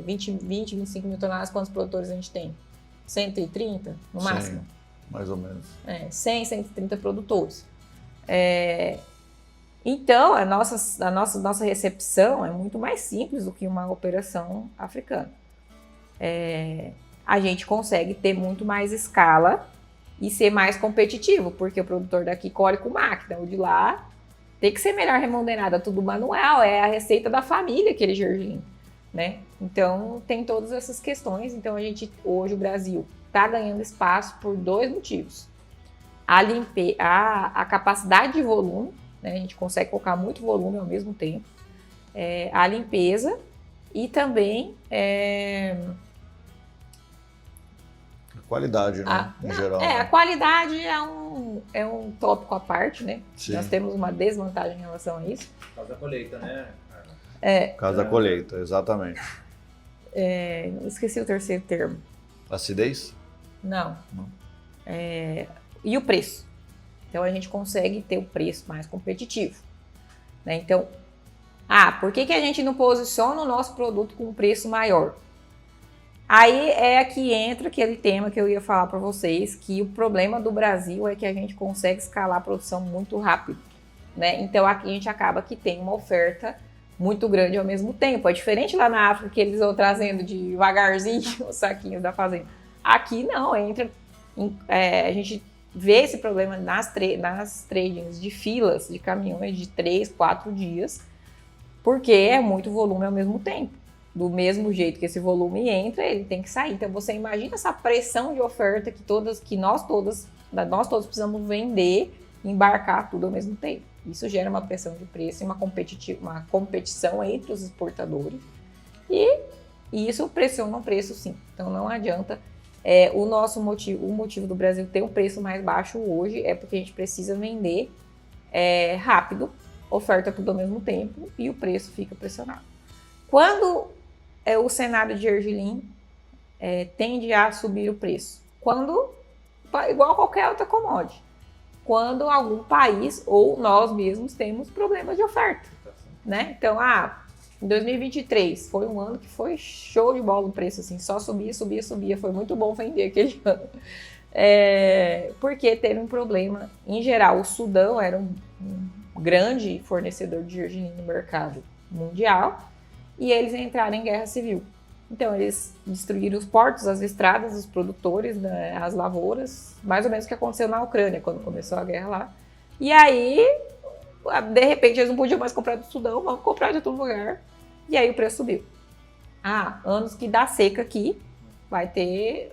20, 25 mil toneladas, quantos produtores a gente tem? 130 no máximo? Sim, mais ou menos. 100, 130 produtores. Então, a nossa recepção é muito mais simples do que uma operação africana. A gente consegue ter muito mais escala e ser mais competitivo, porque o produtor daqui colhe com máquina, o de lá tem que ser melhor remunerado, é tudo manual, é a receita da família aquele gergelim, né? Então tem todas essas questões. Então hoje o Brasil está ganhando espaço por 2 motivos: a capacidade de volume, né? A gente consegue colocar muito volume ao mesmo tempo, a limpeza e também A qualidade, né? Em geral. A qualidade é um tópico à parte, né? Sim. Nós temos uma desvantagem em relação a isso. Por causa da colheita, né? Por causa da colheita, exatamente. Esqueci o terceiro termo. Acidez? Não. E o preço. Então a gente consegue ter o preço mais competitivo, né? Então, por que a gente não posiciona o nosso produto com um preço maior? Aí aqui entra aquele tema que eu ia falar para vocês, que o problema do Brasil é que a gente consegue escalar a produção muito rápido, né? Então aqui a gente acaba que tem uma oferta muito grande ao mesmo tempo. É diferente lá na África, que eles vão trazendo devagarzinho os saquinhos da fazenda. Aqui não, a gente vê esse problema nas tradings de filas de caminhões de 3, 4 dias, porque é muito volume ao mesmo tempo. Do mesmo jeito que esse volume entra, ele tem que sair. Então você imagina essa pressão de oferta que nós todos precisamos vender e embarcar tudo ao mesmo tempo. Isso gera uma pressão de preço e uma competição entre os exportadores. E isso pressiona o preço, sim. Então não adianta. O motivo do Brasil ter um preço mais baixo hoje é porque a gente precisa vender rápido, oferta tudo ao mesmo tempo e o preço fica pressionado. Quando o cenário de gergelim tende a subir o preço? Igual qualquer outra commodity. Quando algum país ou nós mesmos temos problemas de oferta, né? Então, Em 2023 foi um ano que foi show de bola o preço, assim, só subia, subia, subia. Foi muito bom vender aquele ano. Porque teve um problema. Em geral, o Sudão era um grande fornecedor de gergelim no mercado mundial e eles entraram em guerra civil. Então, eles destruíram os portos, as estradas, os produtores, né, as lavouras, mais ou menos o que aconteceu na Ucrânia, quando começou a guerra lá. E aí, de repente, eles não podiam mais comprar do Sudão, vamos comprar de outro lugar. E aí o preço subiu. Anos que dá seca aqui,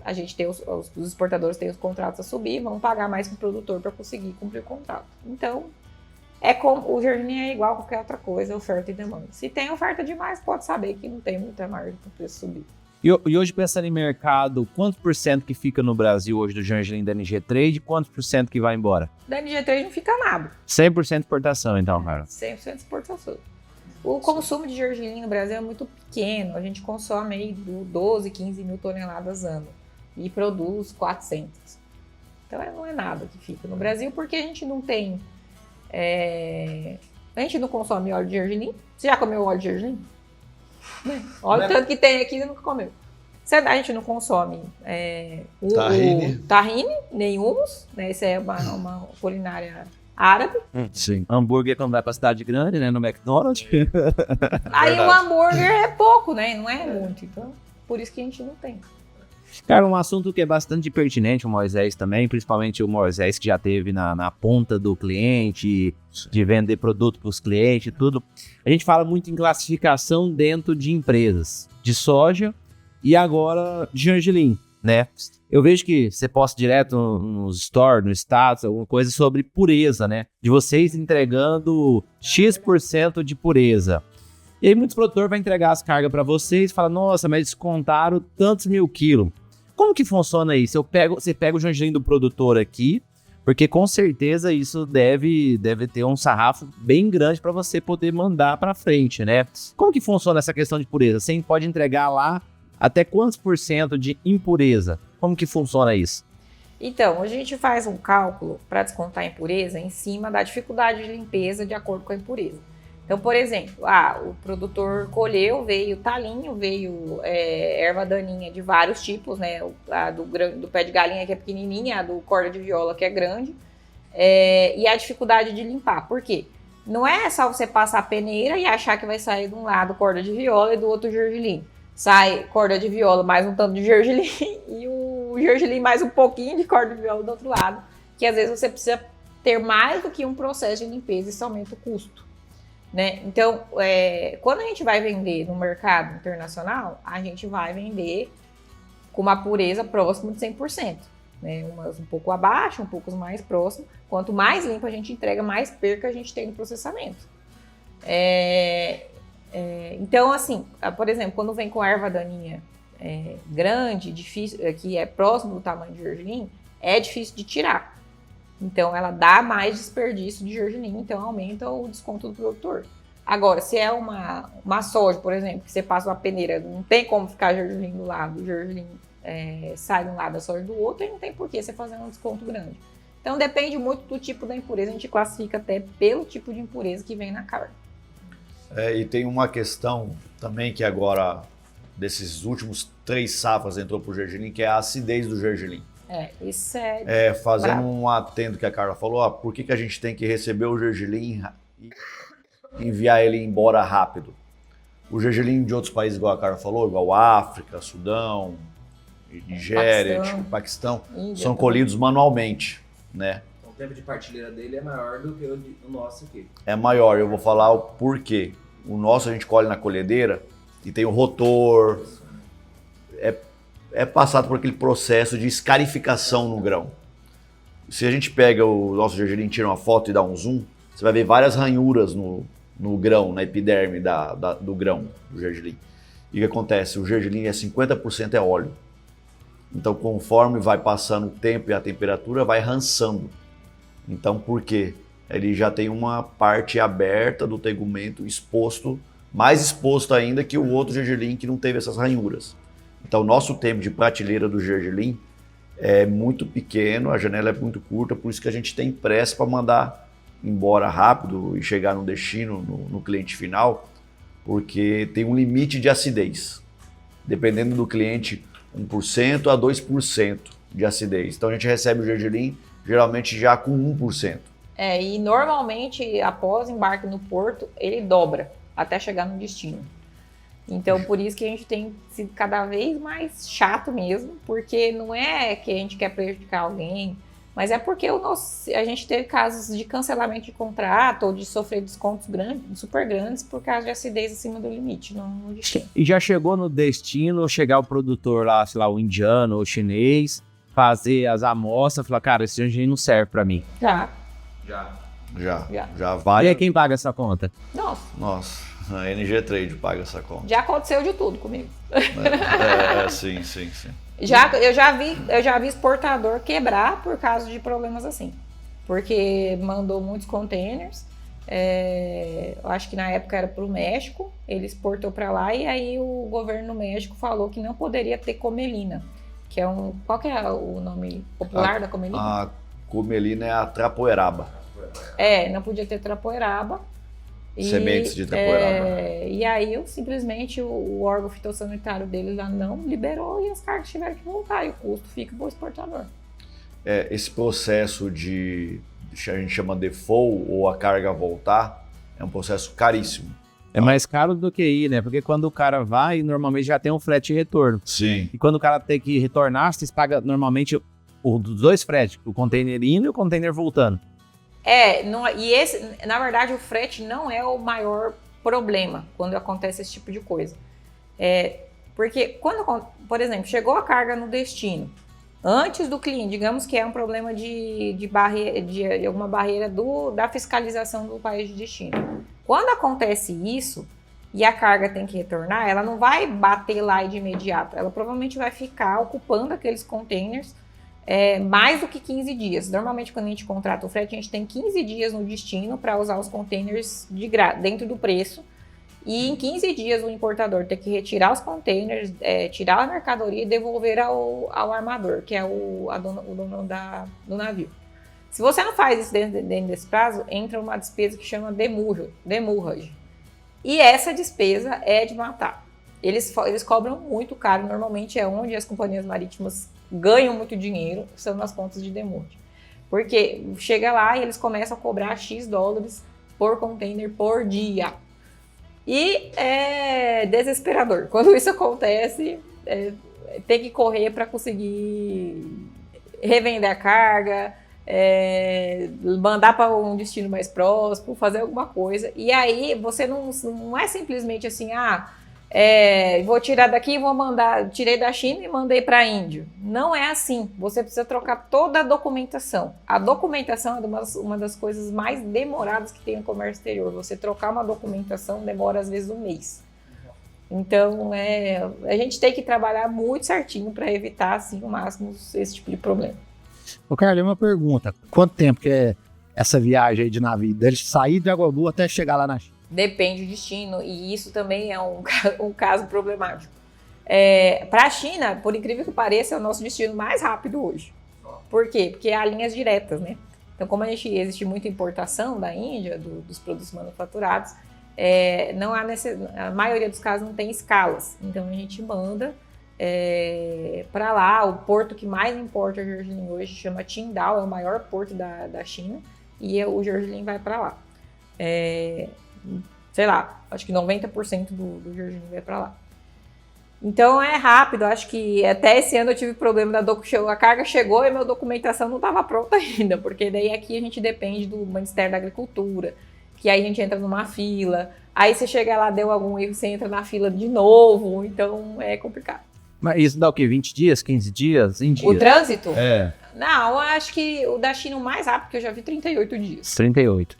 a gente tem os exportadores têm os contratos a subir, vão pagar mais para o produtor para conseguir cumprir o contrato. Então, o gergelim é igual a qualquer outra coisa, oferta e demanda. Se tem oferta demais, pode saber que não tem muita margem para o preço subir. E hoje, pensando em mercado, quantos por cento que fica no Brasil hoje do gergelim da NG Trade e quantos por cento que vai embora? Da NG Trade não fica nada. 100% exportação, então, cara. 100% exportação. O consumo de gergelim no Brasil é muito pequeno. A gente consome aí 12, 15 mil toneladas ano e produz 400. Então não é nada que fica no Brasil, porque a gente não tem... A gente não consome óleo de gergelim. Você já comeu óleo de gergelim? Olha o tanto que tem aqui e nunca comeu. A gente não consome tahine, nem hummus, né? Isso é uma culinária árabe. Sim. Hambúrguer quando vai pra cidade grande, né? No McDonald's. Aí o hambúrguer é pouco, né? Não é muito. Então, por isso que a gente não tem. Cara, um assunto que é bastante pertinente, o Moisés também, principalmente o Moisés que já teve na ponta do cliente, de vender produto para os clientes e tudo. A gente fala muito em classificação dentro de empresas, de soja e agora de gergelim, né? Eu vejo que você posta direto nos stories, no status, alguma coisa sobre pureza, né? De vocês entregando X% de pureza. E aí muitos produtores vão entregar as cargas para vocês e falam, nossa, mas descontaram tantos mil quilos. Como que funciona isso? Você pega o gergelim do produtor aqui, porque com certeza isso deve ter um sarrafo bem grande para você poder mandar para frente, né? Como que funciona essa questão de pureza? Você pode entregar lá até quantos por cento de impureza? Como que funciona isso? Então, a gente faz um cálculo para descontar a impureza em cima da dificuldade de limpeza de acordo com a impureza. Então, por exemplo, o produtor colheu, veio talinho, veio erva daninha de vários tipos, né? A do pé de galinha, que é pequenininha, a do corda de viola, que é grande, e a dificuldade de limpar. Por quê? Não é só você passar a peneira e achar que vai sair de um lado corda de viola e do outro gergelim. Sai corda de viola mais um tanto de gergelim e o gergelim mais um pouquinho de corda de viola do outro lado, que às vezes você precisa ter mais do que um processo de limpeza e isso aumenta o custo. Né? Então, quando a gente vai vender no mercado internacional, a gente vai vender com uma pureza próxima de 100%. Né? Umas um pouco abaixo, um pouco mais próximo. Quanto mais limpo a gente entrega, mais perca a gente tem no processamento. Então, assim, por exemplo, quando vem com erva daninha grande, difícil, que é próximo do tamanho de gergelim, é difícil de tirar. Então, ela dá mais desperdício de gergelim, então aumenta o desconto do produtor. Agora, se é uma soja, por exemplo, que você passa uma peneira, não tem como ficar gergelim do lado, o gergelim sai de um lado, a soja do outro, e não tem por que você fazer um desconto grande. Então, depende muito do tipo da impureza, a gente classifica até pelo tipo de impureza que vem na carne. E tem uma questão também que agora, desses últimos 3 safras entrou pro gergelim, que é a acidez do gergelim. Isso fazendo bravo. um atento que a Carla falou, por que a gente tem que receber o gergelim e enviar ele embora rápido? O gergelim de outros países, igual a Carla falou, igual África, Sudão, Nigéria, Paquistão, Índia, são colhidos manualmente, né? O tempo de partilheira dele é maior do que o nosso aqui. É maior, eu vou falar o porquê. O nosso a gente colhe na colhedeira e tem o rotor, é passado por aquele processo de escarificação no grão. Se a gente pega o nosso gergelim, tira uma foto e dá um zoom, você vai ver várias ranhuras no grão, na epiderme do grão do gergelim. E o que acontece? O gergelim 50% é óleo. Então, conforme vai passando o tempo e a temperatura, vai rançando. Então, por quê? Ele já tem uma parte aberta do tegumento exposto, mais exposto ainda que o outro gergelim que não teve essas ranhuras. Então, o nosso tempo de prateleira do gergelim é muito pequeno, a janela é muito curta, por isso que a gente tem pressa para mandar embora rápido e chegar no destino, no cliente final, porque tem um limite de acidez. Dependendo do cliente, 1% a 2% de acidez. Então a gente recebe o gergelim geralmente já com 1%. E normalmente após embarque no porto, ele dobra até chegar no destino. Então por isso que a gente tem sido cada vez mais chato mesmo, porque não é que a gente quer prejudicar alguém, mas é porque a gente teve casos de cancelamento de contrato ou de sofrer descontos super grandes por causa de acidez acima do limite no destino. E já chegou no destino, chegar o produtor lá, sei lá, o indiano ou chinês, fazer as amostras, falar, cara, esse gergelim não serve pra mim. Já vai. E aí quem paga essa conta? Nossa, a NG Trade paga essa conta. já aconteceu de tudo comigo. Sim. Eu já vi exportador quebrar por causa de problemas assim. Porque mandou muitos containers. Eu acho que na época era para o México. Ele exportou para lá e aí o governo do México falou que não poderia ter comelina. Que é qual que é o nome popular da comelina? A comelina é a trapoeraba. Não podia ter trapoeraba. Sementes de trapoeraba. E aí, simplesmente, o órgão fitossanitário deles lá não liberou e as cargas tiveram que voltar. E o custo fica para o exportador. Esse processo a gente chama de default ou a carga voltar, é um processo caríssimo. É mais caro do que ir, né? Porque quando o cara vai, normalmente já tem um frete de retorno. Sim. E quando o cara tem que retornar, você paga normalmente os dois fretes, o container indo e o container voltando. Na verdade, o frete não é o maior problema quando acontece esse tipo de coisa. Porque quando, por exemplo, chegou a carga no destino, antes do cliente, digamos que é um problema de alguma barreira da fiscalização do país de destino. Quando acontece isso e a carga tem que retornar, ela não vai bater lá de imediato, ela provavelmente vai ficar ocupando aqueles containers mais do que 15 dias. Normalmente, quando a gente contrata o frete, a gente tem 15 dias no destino para usar os containers dentro do preço. E em 15 dias o importador tem que retirar os containers, tirar a mercadoria e devolver ao armador, que é o dono do navio. Se você não faz isso dentro desse prazo, entra uma despesa que chama demurrage. E essa despesa é de matar. Eles cobram muito caro, normalmente é onde as companhias marítimas ganham muito dinheiro, são nas contas de demurrage. Porque chega lá e eles começam a cobrar X dólares por container por dia. E é desesperador. Quando isso acontece, tem que correr para conseguir revender a carga, mandar para um destino mais próximo, fazer alguma coisa. E aí você não é simplesmente assim, vou tirar daqui e tirei da China e mandei para a Índia. Não é assim. Você precisa trocar toda a documentação. A documentação é uma das coisas mais demoradas que tem no comércio exterior. Você trocar uma documentação demora às vezes um mês. Então, a gente tem que trabalhar muito certinho para evitar, assim, o máximo esse tipo de problema. Ô, Carlos, uma pergunta. Quanto tempo que é essa viagem aí de navio? Dele sair de Água Boa até chegar lá na China? Depende do destino, e isso também é um caso problemático. Para a China, por incrível que pareça, é o nosso destino mais rápido hoje. Por quê? Porque há linhas diretas, né? Então, como existe muita importação da Índia, dos produtos manufaturados, a maioria dos casos não tem escalas. Então, a gente manda para lá. O porto que mais importa gergelim hoje chama Qingdao, é o maior porto da China, e o gergelim vai para lá. Sei lá, acho que 90% do gergelim vai para lá. Então é rápido, acho que até esse ano eu tive problema a carga chegou e a minha documentação não estava pronta ainda, porque daí aqui a gente depende do Ministério da Agricultura, que aí a gente entra numa fila, aí você chega lá, deu algum erro, você entra na fila de novo, então é complicado. Mas isso dá o quê? 20 dias, 15 dias? Em dias? O trânsito? Não, eu acho que o da China o mais rápido que eu já vi 38 dias. 38.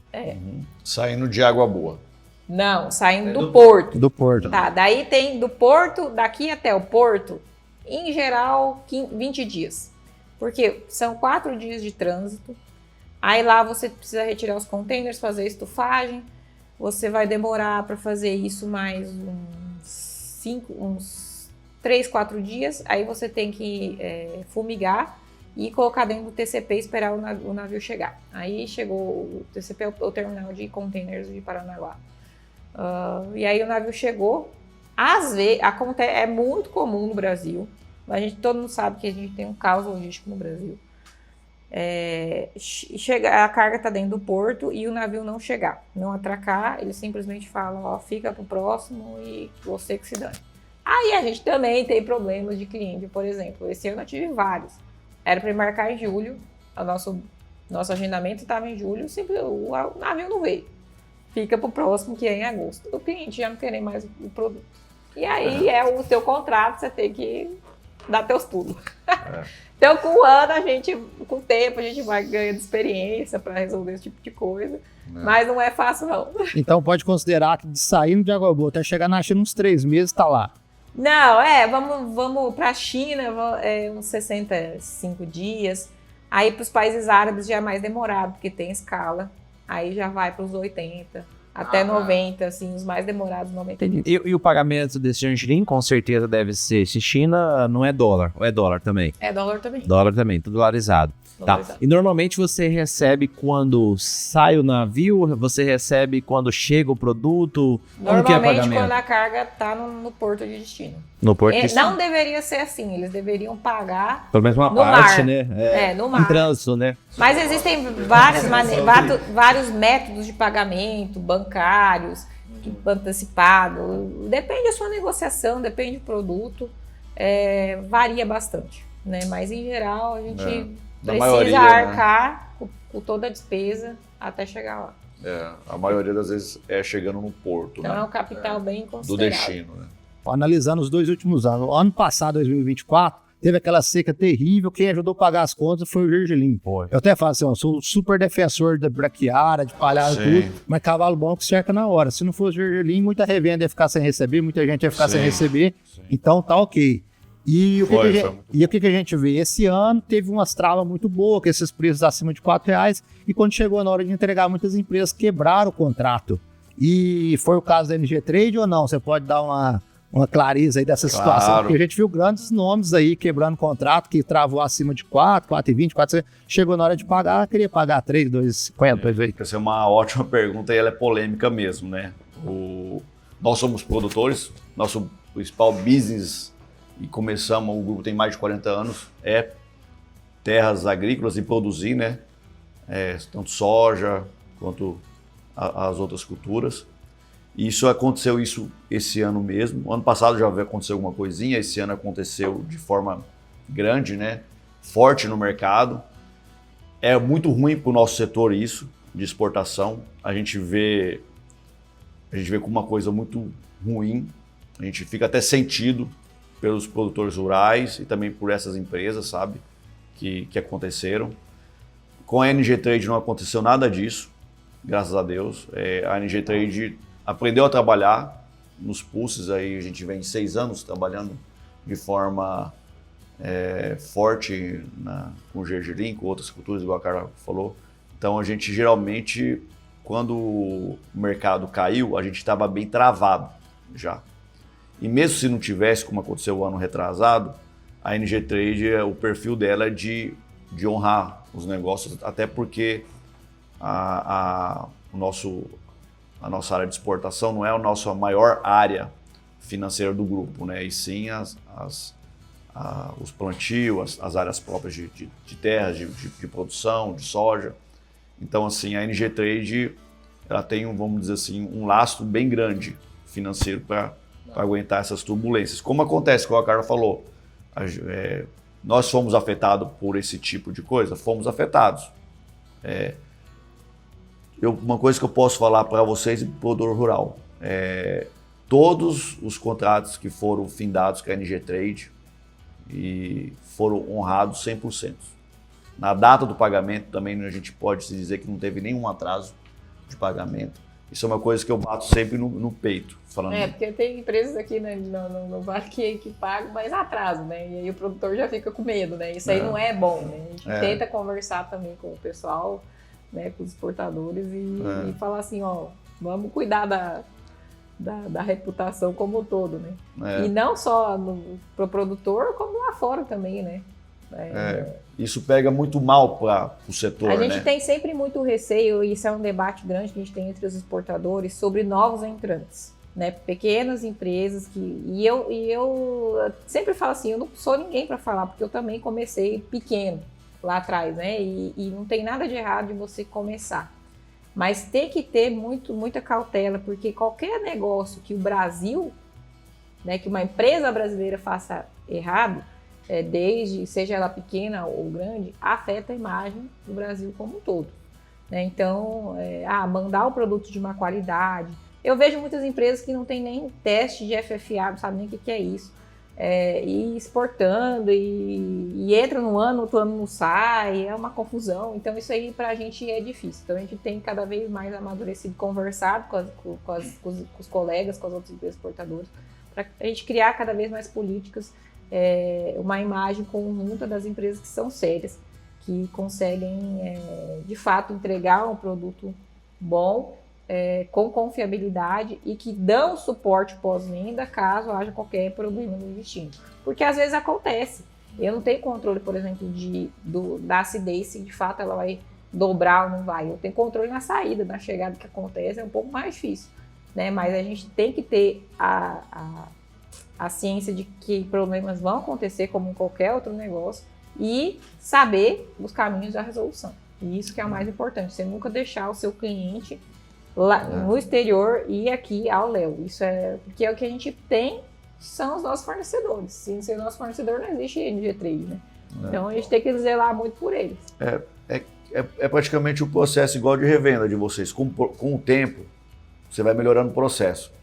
Saindo de Água Boa. Não, saindo do porto. Do porto. Tá, daí tem do porto, daqui até o porto, em geral, 20 dias. Porque são 4 dias de trânsito. Aí lá você precisa retirar os containers, fazer a estufagem. Você vai demorar para fazer isso mais uns 3, 4 dias. Aí você tem que fumigar e colocar dentro do TCP e esperar o navio chegar. Aí chegou o TCP, o terminal de containers de Paranaguá. E aí o navio chegou. Às vezes, é muito comum no Brasil. Todo mundo sabe que a gente tem um caos logístico no Brasil. A carga está dentro do porto e o navio não chegar, não atracar, eles simplesmente falam, ó, fica pro próximo e você que se dane. Aí a gente também tem problemas de cliente, por exemplo, esse ano eu tive vários. Era para embarcar em julho, nosso agendamento estava em julho, o navio não veio. Fica pro próximo, que é em agosto. O cliente já não quer nem mais o produto. E aí o teu contrato, você tem que dar teus pulos. Então, com o ano, com o tempo, a gente vai ganhando experiência para resolver esse tipo de coisa. Mas não é fácil, não. Então, pode considerar que de saindo de Água Boa até chegar na China uns 3 meses, tá lá. Não, vamos para a China, uns 65 dias. Aí, para os países árabes já é mais demorado, porque tem escala. Aí já vai para os 80, até 90, assim, os mais demorados, 90 dias. E o pagamento desse Jangirim, com certeza deve ser, se China não é dólar, ou é dólar também? É dólar também. Dólar também, tudo dolarizado. Tá. E normalmente você recebe quando sai o navio, você recebe quando chega o produto? Normalmente que é pagamento? Quando a carga está no porto de destino. No porto de destino? Não deveria ser assim, eles deveriam pagar pelo menos uma no parte, mar. né? No mar. Em trânsito, né? Mas existem vários métodos de pagamento, bancários, antecipado. Depende da sua negociação, depende do produto, varia bastante, né? Mas em geral a gente precisa arcar com toda a despesa até chegar lá. A maioria das vezes é chegando no porto, então né? É um capital bem considerável. Do destino, né? Analisando os 2 últimos anos, o ano passado, 2024, teve aquela seca terrível, quem ajudou a pagar as contas foi o Gergelim. Eu até falo assim, eu sou super defensor da braquiara, de palhaço e tudo, mas cavalo bom que cerca na hora. Se não fosse o Gergelim, muita revenda ia ficar sem receber, muita gente ia ficar sem receber, então tá ok. E o que a gente vê? Esse ano teve umas travas muito boas, com esses preços acima de R$4, e quando chegou na hora de entregar, muitas empresas quebraram o contrato. E foi o caso da NG Trade ou não? Você pode dar uma clareza aí dessa situação, porque a gente viu grandes nomes aí quebrando contrato, que travou acima de 4,20, 4,50, chegou na hora de pagar, queria pagar 3, 2,50. Essa é uma ótima pergunta e ela é polêmica mesmo, né? Nós somos produtores, nosso principal business, e o grupo tem mais de 40 anos, é terras agrícolas e produzir, né? Tanto soja quanto as outras culturas. E aconteceu esse ano mesmo. Ano passado já aconteceu alguma coisinha, esse ano aconteceu de forma grande, né? Forte no mercado. É muito ruim para o nosso setor isso, de exportação. A gente vê como uma coisa muito ruim. A gente fica até sentido pelos produtores rurais e também por essas empresas, sabe? Que aconteceram. Com a NG Trade não aconteceu nada disso, graças a Deus. A NG Trade aprendeu a trabalhar nos pulses, aí a gente vem 6 anos trabalhando de forma forte com o gergelim, com outras culturas, igual a Carla falou. Então a gente geralmente, quando o mercado caiu, a gente estava bem travado já. E mesmo se não tivesse, como aconteceu o ano retrasado, a NG Trade, o perfil dela é de honrar os negócios, até porque a nossa área de exportação não é a nossa maior área financeira do grupo, né? E sim os plantios, as áreas próprias de terras, de produção, de soja. Então, assim, a NG Trade ela tem, vamos dizer assim, um lastro bem grande financeiro para aguentar essas turbulências. Como acontece, como a Carla falou, nós fomos afetados por esse tipo de coisa? Fomos afetados. Uma coisa que eu posso falar para vocês e para o produtor rural, todos os contratos que foram findados com a NG Trade e foram honrados 100%. Na data do pagamento também a gente pode se dizer que não teve nenhum atraso de pagamento. Isso é uma coisa que eu bato sempre no peito. Falando porque tem empresas aqui, né, no Vale que pagam, mas atraso, né? E aí o produtor já fica com medo, né? Isso aí não é bom, né? A gente tenta conversar também com o pessoal, né, com os exportadores e falar assim, ó, vamos cuidar da reputação como um todo, né? E não só pro produtor, como lá fora também, né? Isso pega muito mal para o setor, A gente né? tem sempre muito receio, e isso é um debate grande que a gente tem entre os exportadores, sobre novos entrantes, né? Pequenas empresas e eu sempre falo assim, eu não sou ninguém para falar, porque eu também comecei pequeno lá atrás, né? E não tem nada de errado de você começar. Mas tem que ter muita cautela, porque qualquer negócio que o Brasil, né, que uma empresa brasileira faça errado, seja ela pequena ou grande, afeta a imagem do Brasil como um todo. Né? Então, mandar o produto de má qualidade. Eu vejo muitas empresas que não tem nem teste de FFA, não sabem nem o que é isso. E exportando, e entra no ano, outro ano não sai, é uma confusão. Então, isso aí pra gente é difícil. Então, a gente tem cada vez mais amadurecido, conversado com os colegas, com as outras empresas exportadoras, para a gente criar cada vez mais políticas, uma imagem conjunta das empresas que são sérias, que conseguem, de fato, entregar um produto bom, com confiabilidade e que dão suporte pós-venda caso haja qualquer problema no destino. Porque às vezes acontece. Eu não tenho controle, por exemplo, da acidez, se de fato ela vai dobrar ou não vai. Eu tenho controle na saída, na chegada que acontece, é um pouco mais difícil. Né? Mas a gente tem que ter a ciência de que problemas vão acontecer como em qualquer outro negócio e saber os caminhos da resolução. E isso que é o mais importante, você nunca deixar o seu cliente lá no exterior e aqui ao léu. Isso porque o que a gente tem são os nossos fornecedores. Se ser nosso fornecedor, não existe NG Trade, né? Então a gente tem que zelar muito por eles. É praticamente o processo igual de revenda de vocês. Com o tempo, você vai melhorando o processo.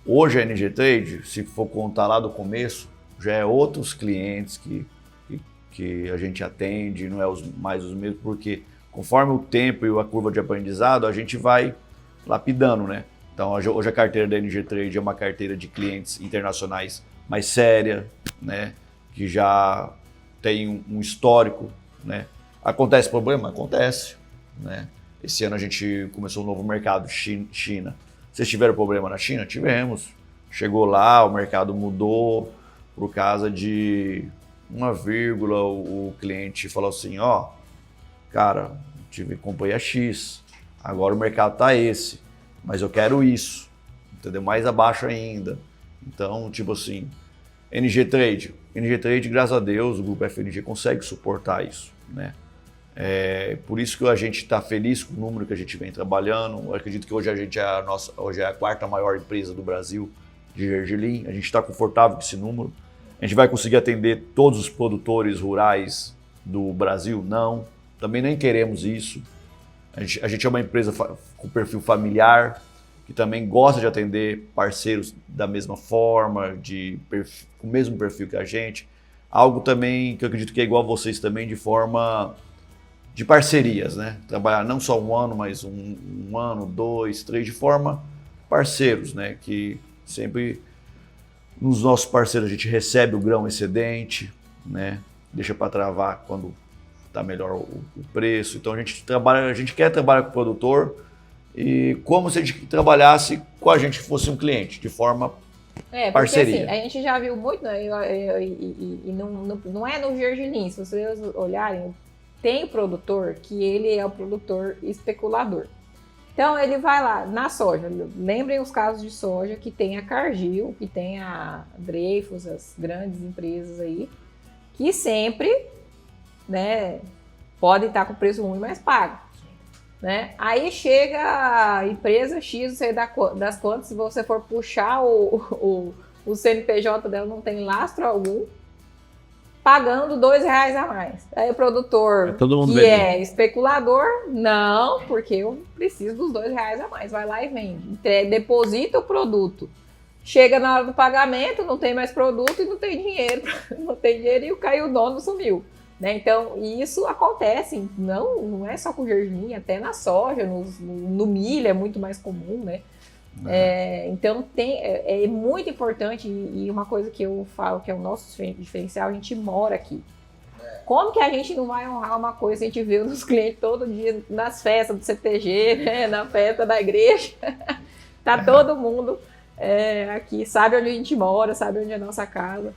Hoje a NG Trade, se for contar lá do começo, já é outros clientes que a gente atende, não é mais os mesmos, porque conforme o tempo e a curva de aprendizado, a gente vai lapidando, né? Então hoje a carteira da NG Trade é uma carteira de clientes internacionais mais séria, né? Que já tem um histórico, né? Acontece problema? Acontece, né? Esse ano a gente começou um novo mercado, China. Vocês tiveram problema na China? Tivemos. Chegou lá, o mercado mudou por causa de uma vírgula, o cliente falou assim, cara, comprei a X, agora o mercado tá esse, mas eu quero isso, entendeu? Mais abaixo ainda. Então, tipo assim, NG Trade, graças a Deus, o grupo FNG consegue suportar isso, né? Por isso que a gente está feliz com o número que a gente vem trabalhando. Eu acredito que hoje a gente hoje é a quarta maior empresa do Brasil de gergelim. A gente está confortável com esse número. A gente vai conseguir atender todos os produtores rurais do Brasil? Não. Também nem queremos isso. A gente é uma empresa com perfil familiar, que também gosta de atender parceiros da mesma forma, com o mesmo perfil que a gente. Algo também que eu acredito que é igual a vocês também, de forma de parcerias, né? Trabalhar não só um ano, mas um ano, 2, 3, de forma parceiros, né? Que sempre nos nossos parceiros a gente recebe o grão excedente, né? Deixa para travar quando está melhor o preço. Então a gente quer trabalhar com o produtor e como se a gente trabalhasse com a gente fosse um cliente, de forma parceria. Porque assim, a gente já viu muito, né? E não é no gergelim, se vocês olharem, tem o produtor que ele é o produtor especulador. Então ele vai lá na soja, lembrem os casos de soja que tem a Cargill, que tem a Dreyfus, as grandes empresas aí, que sempre, né, podem estar com preço ruim, mas pagam. Né? Aí chega a empresa X, não sei das quantas, se você for puxar o CNPJ dela, não tem lastro algum, pagando R$2 a mais. Aí o produtor que é especulador, não, porque eu preciso dos R$2 a mais, vai lá e vende. Deposita o produto. Chega na hora do pagamento, não tem mais produto e não tem dinheiro. Não tem dinheiro e o dono sumiu. Né? Então, isso acontece, não é só com gergelim, até na soja, no milho é muito mais comum, né? Então, é muito importante, e uma coisa que eu falo que é o nosso diferencial, a gente mora aqui. Como que a gente não vai honrar uma coisa que a gente vê nos clientes todo dia, nas festas do CTG, né? Na festa da igreja, tá todo mundo aqui, sabe onde a gente mora, sabe onde é a nossa casa.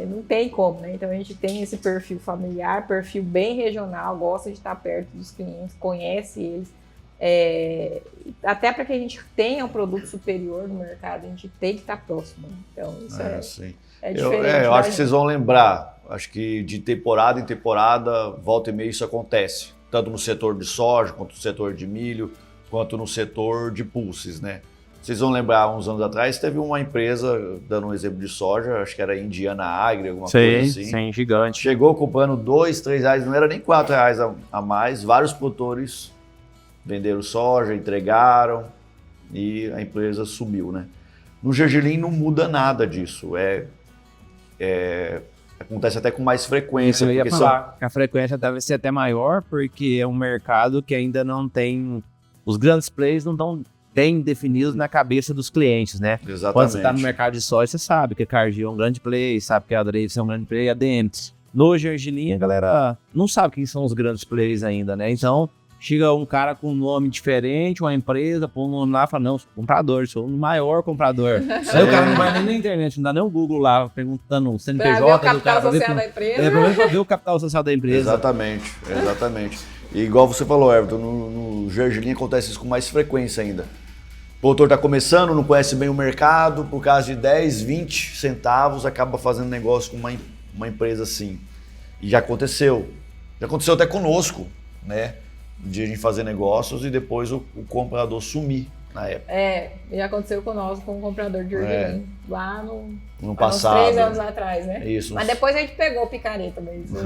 não tem como, né? Então a gente tem esse perfil familiar, perfil bem regional, gosta de estar perto dos clientes, conhece eles. Até para que a gente tenha um produto superior no mercado, a gente tem que estar próximo. Então isso é diferente. Eu acho que vocês vão lembrar, acho que de temporada em temporada, volta e meia isso acontece. Tanto no setor de soja, quanto no setor de milho, quanto no setor de pulses, né? Vocês vão lembrar, uns anos atrás, teve uma empresa, dando um exemplo de soja, acho que era Indiana Agri, alguma coisa assim. Sim, gigante. Chegou comprando R$2, R$3, não era nem R$4 a mais. Vários produtores venderam soja, entregaram e a empresa subiu, né? No gergelim não muda nada disso. Acontece até com mais frequência. Eu ia falar que a frequência deve ser até maior, porque é um mercado que ainda não tem... Os grandes players não estão bem definidos na cabeça dos clientes, né? Exatamente. Quando você está no mercado de soja, você sabe que a Cargill é um grande player, sabe que a Dreyfus é um grande player, a DM. No gergelim, a galera não sabe quem são os grandes players ainda, né? Então, chega um cara com um nome diferente, uma empresa, põe um nome lá e fala, não, sou comprador, sou o maior comprador. Aí o cara não vai nem na internet, não dá nem o Google lá, perguntando o CNPJ pra ver o do cara. capital social da empresa. Pra ver o capital social da empresa. Exatamente. E igual você falou, Everton, no gergelim acontece isso com mais frequência ainda. O produtor está começando, não conhece bem o mercado, por causa de 10, 20 centavos, acaba fazendo negócio com uma empresa assim. E já aconteceu. Já aconteceu até conosco, né? De a gente fazer negócios e depois o comprador sumir na época. Já aconteceu conosco com um comprador de gergelim, lá no passado. Uns 3 anos atrás, né? Isso. Mas depois a gente pegou o picareta mesmo.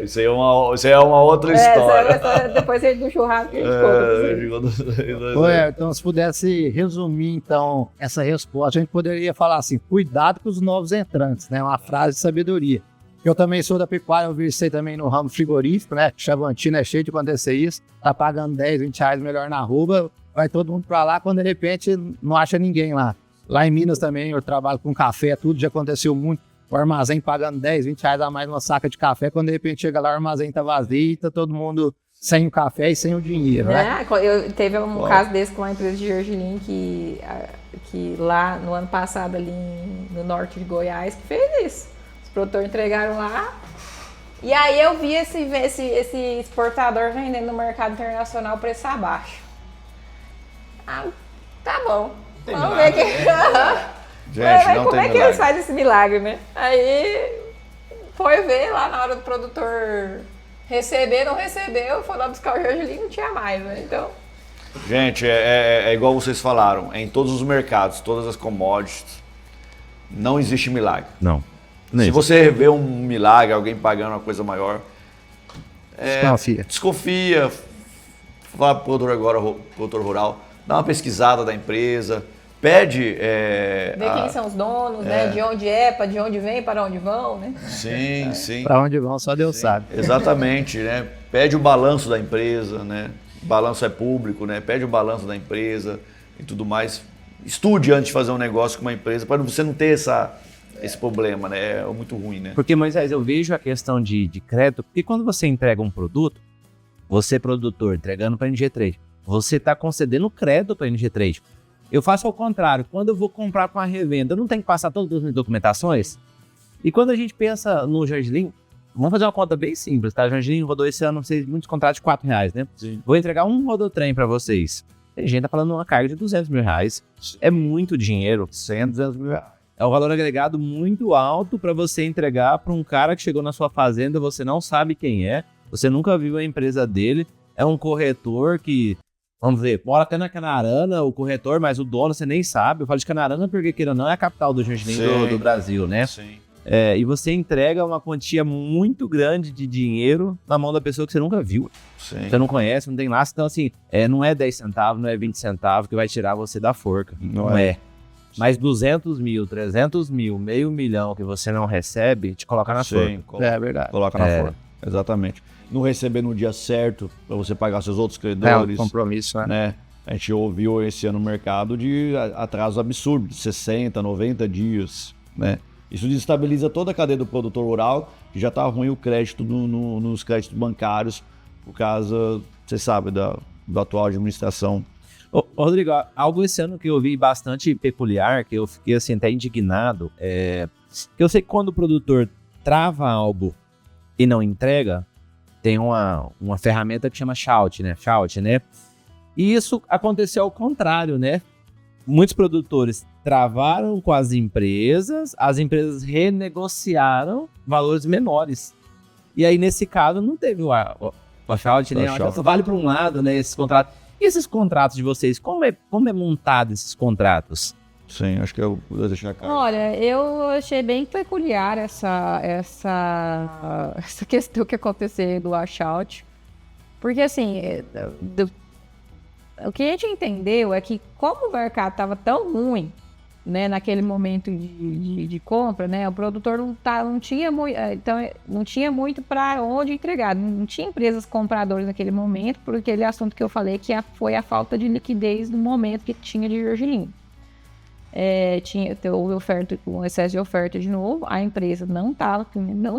Isso aí é uma outra história. Depois do churrasco a gente conta. Então, se pudesse resumir, então, essa resposta, a gente poderia falar assim, cuidado com os novos entrantes, né? Uma frase de sabedoria. Eu também sou da pecuária, eu visei também no ramo frigorífico, né? Chavantina é cheio de acontecer isso. Tá pagando 10, 20 reais melhor na arroba, vai todo mundo pra lá, quando de repente não acha ninguém lá. Lá em Minas também, eu trabalho com café, tudo já aconteceu muito. O armazém pagando 10, 20 reais a mais numa saca de café, quando de repente chega lá, o armazém tá vazio e tá todo mundo sem o café e sem o dinheiro, né? Teve um caso desse com uma empresa de gergelim que lá no ano passado, ali no norte de Goiás, que fez isso. Os produtores entregaram lá. E aí eu vi esse exportador vendendo no mercado internacional preço abaixo. Tá bom. Vamos ver como é que eles fazem esse milagre, né? Aí foi ver lá na hora do produtor receber, não recebeu, foi lá buscar o gergelim, não tinha mais, né? Então... Gente, é igual vocês falaram, em todos os mercados, todas as commodities, não existe milagre. Não. Se você vê um milagre, alguém pagando uma coisa maior, desconfia, fala para o produtor rural, dá uma pesquisada da empresa, pede... Ver quem são os donos, né? De onde vem, para onde vão, né? Sim. Para onde vão, só Deus sabe. Exatamente, né? Pede o balanço da empresa, né? O balanço é público, né? Pede o balanço da empresa e tudo mais. Estude antes de fazer um negócio com uma empresa, para você não ter esse problema, né? É muito ruim, né? Porque, Moisés, eu vejo a questão de crédito, porque quando você entrega um produto, você, produtor, entregando para a NG3, você está concedendo crédito para a NG3. Eu faço ao contrário. Quando eu vou comprar com a revenda, eu não tenho que passar todas as documentações? E quando a gente pensa no gergelim, vamos fazer uma conta bem simples, tá? O gergelim rodou esse ano, muitos contratos de R$4, né? Sim. Vou entregar um rodotrem para vocês. Tem gente tá falando uma carga de R$200 mil. É muito dinheiro. 100, 200 mil reais. É um valor agregado muito alto para você entregar para um cara que chegou na sua fazenda, você não sabe quem é, você nunca viu a empresa dele, é um corretor que... Vamos ver, mora até na Canarana, o corretor, mas o dono você nem sabe. Eu falo de Canarana porque, queira ou não, é a capital do gergelim do Brasil, né? Sim. E você entrega uma quantia muito grande de dinheiro na mão da pessoa que você nunca viu. Sim. Você não conhece, não tem laço. Então, assim, não é 10 centavos, não é 20 centavos que vai tirar você da forca. Não é. Mas 200 mil, 300 mil, R$500 mil que você não recebe, te coloca na forca. É verdade. Coloca na forca. Exatamente. Não receber no dia certo para você pagar seus outros credores. É um compromisso, né? A gente ouviu esse ano no mercado de atraso absurdo, de 60, 90 dias, né? Isso desestabiliza toda a cadeia do produtor rural, que já está ruim o crédito nos créditos bancários, por causa, você sabe, da atual administração Ô, Rodrigo, algo esse ano que eu vi bastante peculiar, que eu fiquei assim até indignado, que eu sei que quando o produtor trava algo e não entrega, tem uma ferramenta que chama Shout, né? E isso aconteceu ao contrário, né? Muitos produtores travaram com as empresas renegociaram valores menores. E aí, nesse caso, não teve o Shout, né? Só vale para um lado, né? Esses contratos. E esses contratos de vocês, como é montado esses contratos? Sim, acho que eu vou deixar a cara. Olha, eu achei bem peculiar essa questão que aconteceu do washout. Porque, assim, o que a gente entendeu é que como o mercado estava tão ruim, né, naquele momento de compra, né, o produtor não tinha muito para onde entregar. Não tinha empresas compradoras naquele momento, por aquele assunto que eu falei, que foi a falta de liquidez no momento que tinha de gergelim. Houve um excesso de oferta de novo, a empresa não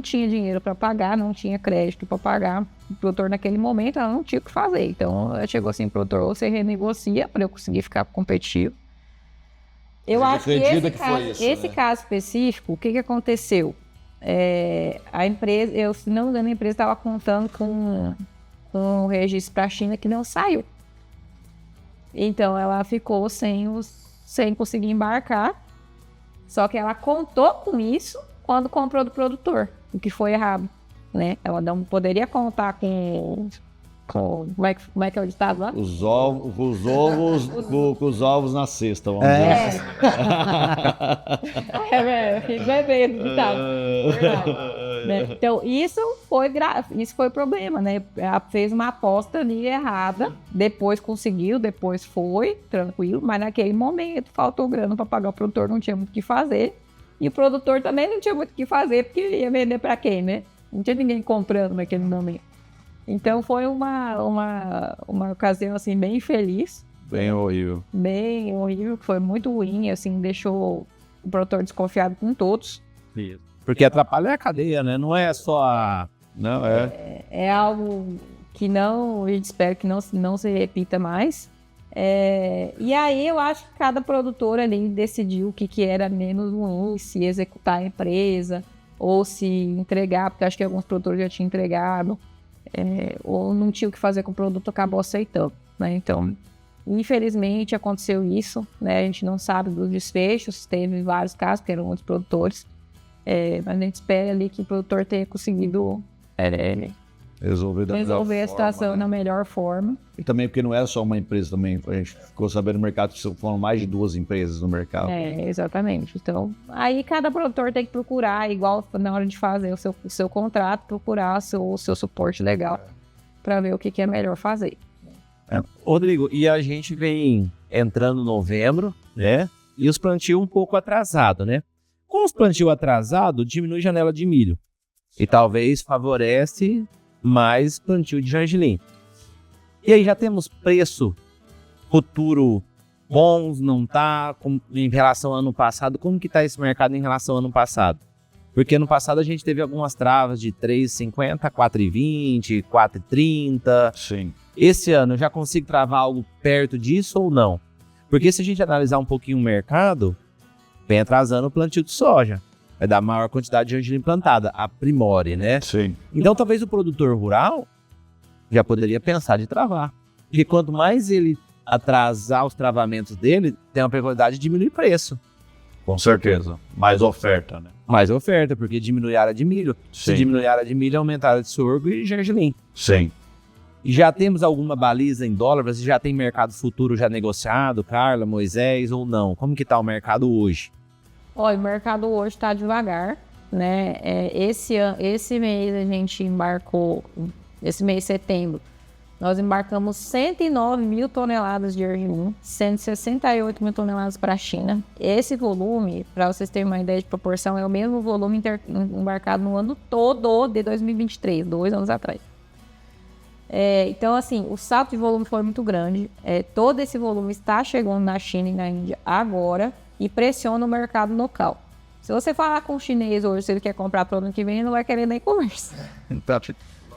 tinha dinheiro para pagar, não tinha crédito para pagar. O produtor naquele momento ela não tinha o que fazer. Então ela chegou assim, produtor, ou você renegocia para eu conseguir ficar competitivo. Eu acho que esse caso específico, o que aconteceu? A empresa, se não me engano, a empresa estava contando com um registro para a China que não saiu. Então ela ficou sem conseguir embarcar, só que ela contou com isso quando comprou do produtor, o que foi errado, né? Ela não poderia contar com como é que é o ditado lá? Os ovos na cesta, vamos dizer. Vai ver o ditado. Verdade. Então, isso foi problema, né? Ela fez uma aposta ali errada, depois conseguiu, depois foi, tranquilo, mas naquele momento faltou grana para pagar, o produtor não tinha muito o que fazer, e o produtor também não tinha muito o que fazer, porque ia vender para quem, né? Não tinha ninguém comprando naquele momento. Então foi uma ocasião assim bem infeliz. Bem horrível. Bem horrível, foi muito ruim, assim, deixou o produtor desconfiado com todos. Isso. Porque atrapalha a cadeia, né? Não é só a... Não, é algo que a gente espera que não se repita mais. E aí eu acho que cada produtor ali decidiu o que era menos ruim, se executar a empresa ou se entregar, porque acho que alguns produtores já tinham entregado. Ou não tinha o que fazer com o produto, acabou aceitando, né? Então, infelizmente aconteceu isso, né? A gente não sabe dos desfechos, teve vários casos, que eram outros produtores, mas a gente espera ali que o produtor tenha conseguido resolver a situação, né, na melhor forma. E também porque não era só uma empresa também, a gente ficou sabendo no mercado que foram mais de 2 empresas no mercado. Exatamente. Então, aí cada produtor tem que procurar, igual na hora de fazer o seu contrato, procurar o seu suporte legal para ver o que é melhor fazer. Rodrigo, e a gente vem entrando em novembro, né? E os plantios um pouco atrasados, né? Com os plantios atrasados, diminui a janela de milho. E talvez favorece mais plantio de gergelim. E aí já temos preço futuro bons, não tá? Em relação ao ano passado, como que tá esse mercado em relação ao ano passado? Porque ano passado a gente teve algumas travas de 3,50, 4,20, 4,30. Sim. Esse ano eu já consigo travar algo perto disso ou não? Porque se a gente analisar um pouquinho o mercado, vem atrasando o plantio de soja. Vai dar maior quantidade de gergelim plantada, aprimore, né? Sim. Então talvez o produtor rural já poderia pensar de travar. Porque quanto mais ele atrasar os travamentos dele, tem uma probabilidade de diminuir preço. Com certeza. Mais oferta, né? Mais oferta, porque diminui a área de milho. Sim. Se diminuir a área de milho, aumentar a área de sorgo e gergelim. Sim. E já temos alguma baliza em dólar? Você já tem mercado futuro já negociado, Carla, Moisés, ou não? Como que está o mercado hoje? Olha, o mercado hoje está devagar, né? Esse mês a gente embarcou, esse mês de setembro, nós embarcamos 109 mil toneladas de gergelim, 168 mil toneladas para a China. Esse volume, para vocês terem uma ideia de proporção, é o mesmo volume embarcado no ano todo de 2023, 2 anos atrás. Então, assim, o salto de volume foi muito grande. Todo esse volume está chegando na China e na Índia agora e pressiona o mercado local. Se você falar com o chinês hoje, se ele quer comprar para o ano que vem, ele não vai querer nem conversa.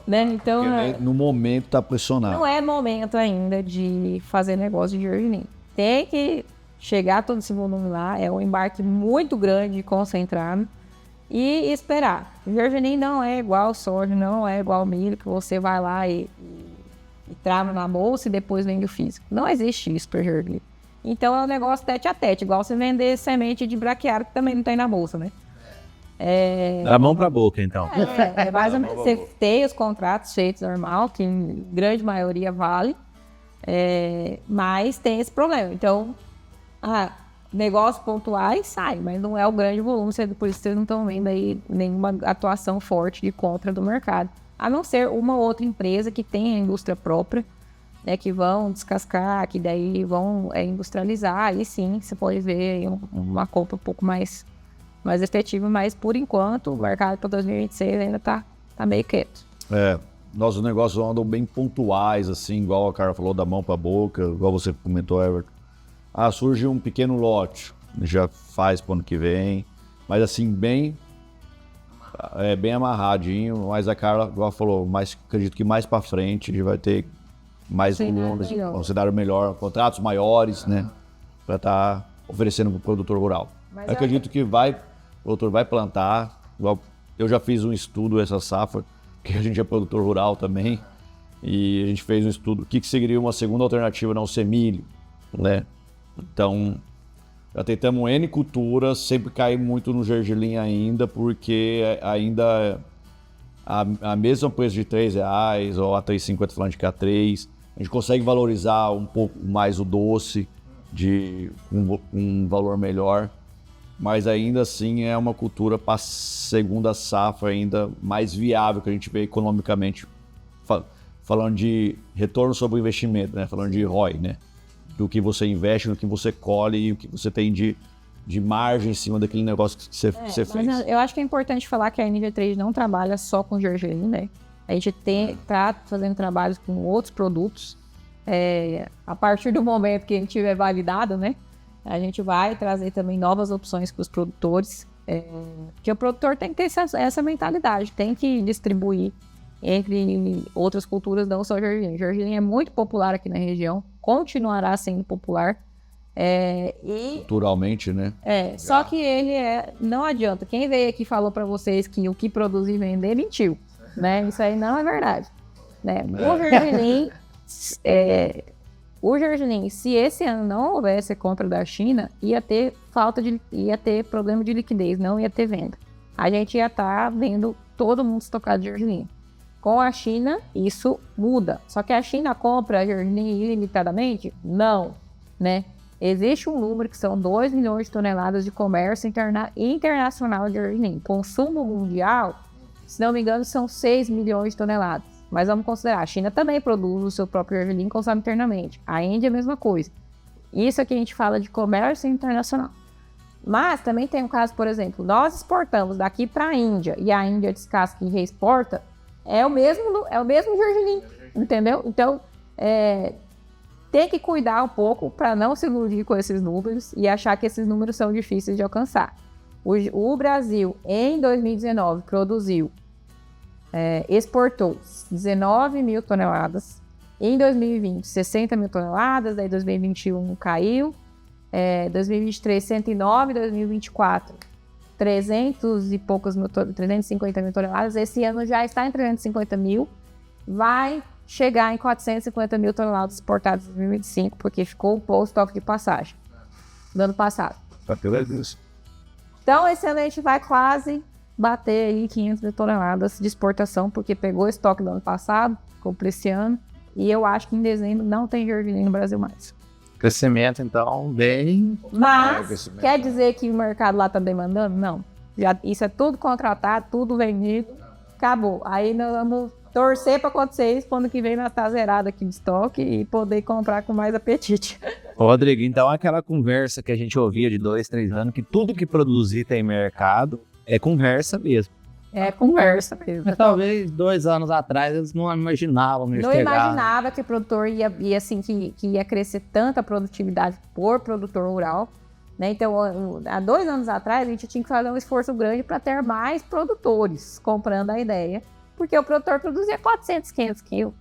né? Então, Porque no momento tá pressionado. não é momento ainda de fazer negócio de gergelim. Tem que chegar todo esse volume lá, é um embarque muito grande e concentrado, e esperar. O gergelim não é igual soja, não é igual milho, que você vai lá e trava na bolsa e depois vende o físico. Não existe isso para gergelim. Então é um negócio tete a tete, igual você vender semente de braquiária, que também não tem na bolsa, né? Da mão pra boca, então. É mais ou menos. Você tem os contratos feitos normal, que em grande maioria vale, mas tem esse problema. Então, negócios pontuais sai, mas não é o grande volume, por isso vocês não estão vendo aí nenhuma atuação forte de compra do mercado. A não ser uma outra empresa que tem a indústria própria, né, que vão descascar, que daí vão industrializar, aí sim, você pode ver aí uma compra um pouco mais efetiva, mas por enquanto o mercado para 2026 ainda tá meio quieto. Nossos negócios andam bem pontuais, assim, igual a Carla falou, da mão para a boca, igual você comentou, Everton. Surge um pequeno lote, já faz para o ano que vem, mas assim, bem amarradinho, mas a Carla, igual falou, acredito que mais para frente a gente vai ter mais volumes, um cenário melhor, contratos maiores, né, para estar oferecendo para o produtor rural. Mas acredito que o produtor vai plantar, igual eu já fiz um estudo essa safra, porque a gente é produtor rural também, e a gente fez um estudo, o que seria uma segunda alternativa não ser milho, né? Então, já tentamos N culturas, sempre cai muito no gergelim ainda, porque ainda a mesma preço de R$3 ou a R$3,50 falando de K3, a gente consegue valorizar um pouco mais o doce de um valor melhor, mas ainda assim é uma cultura para segunda safra ainda mais viável que a gente vê economicamente, falando de retorno sobre o investimento, né? Falando de ROI, né? Do que você investe, do que você colhe e o que você tem de margem em cima daquele negócio que você fez. Mas eu acho que é importante falar que a NV3 não trabalha só com gergelim, né? A gente tá fazendo trabalhos com outros produtos. A partir do momento que a gente tiver validado, né? A gente vai trazer também novas opções para os produtores. Porque o produtor tem que ter essa mentalidade, tem que distribuir entre outras culturas, não só gergelim. Gergelim é muito popular aqui na região, continuará sendo popular. Culturalmente, né? Só que ele não adianta. Quem veio aqui e falou para vocês que o que produzir e vender, mentiu. Né? Isso aí não é verdade. Né? O gergelim, se esse ano não houvesse compra da China, ia ter problema de liquidez, não ia ter venda. A gente ia estar vendo todo mundo estocado de gergelim. Com a China, isso muda. Só que a China compra gergelim ilimitadamente? Não, né? Existe um número que são 2 milhões de toneladas de comércio internacional de gergelim. Consumo mundial, se não me engano, são 6 milhões de toneladas. Mas vamos considerar, a China também produz o seu próprio gergelim e consome internamente. A Índia é a mesma coisa. Isso aqui a gente fala de comércio internacional. Mas também tem um caso, por exemplo, nós exportamos daqui para a Índia e a Índia descasca e reexporta, é o mesmo gergelim, entendeu? Então, tem que cuidar um pouco para não se iludir com esses números e achar que esses números são difíceis de alcançar. O Brasil, em 2019, exportou 19 mil toneladas, em 2020, 60 mil toneladas, daí 2021 caiu, 2023, 109, 2024, 350 mil toneladas, esse ano já está em 350 mil, vai chegar em 450 mil toneladas exportadas em 2025, porque ficou o estoque de passagem do ano passado. Então, esse ano a gente vai quase bater aí 500 mil toneladas de exportação, porque pegou o estoque do ano passado, ficou para esse ano, e eu acho que em dezembro não tem gergelim no Brasil mais. Crescimento, então, bem... Mas, quer dizer que o mercado lá está demandando? Não. Isso é tudo contratado, tudo vendido, acabou. Aí nós vamos torcer para acontecer isso, quando que vem nós tá zerado aqui de estoque e poder comprar com mais apetite. Rodrigo, então aquela conversa que a gente ouvia de 2, 3 anos, que tudo que produzir tem mercado, é conversa mesmo. É conversa mesmo. Mas talvez 2 anos atrás eles não imaginavam. Não imaginava que o produtor ia assim, que ia crescer tanta produtividade por produtor rural. Né? Então, há 2 anos atrás, a gente tinha que fazer um esforço grande para ter mais produtores comprando a ideia. porque o produtor produzia 400, 500 quilos.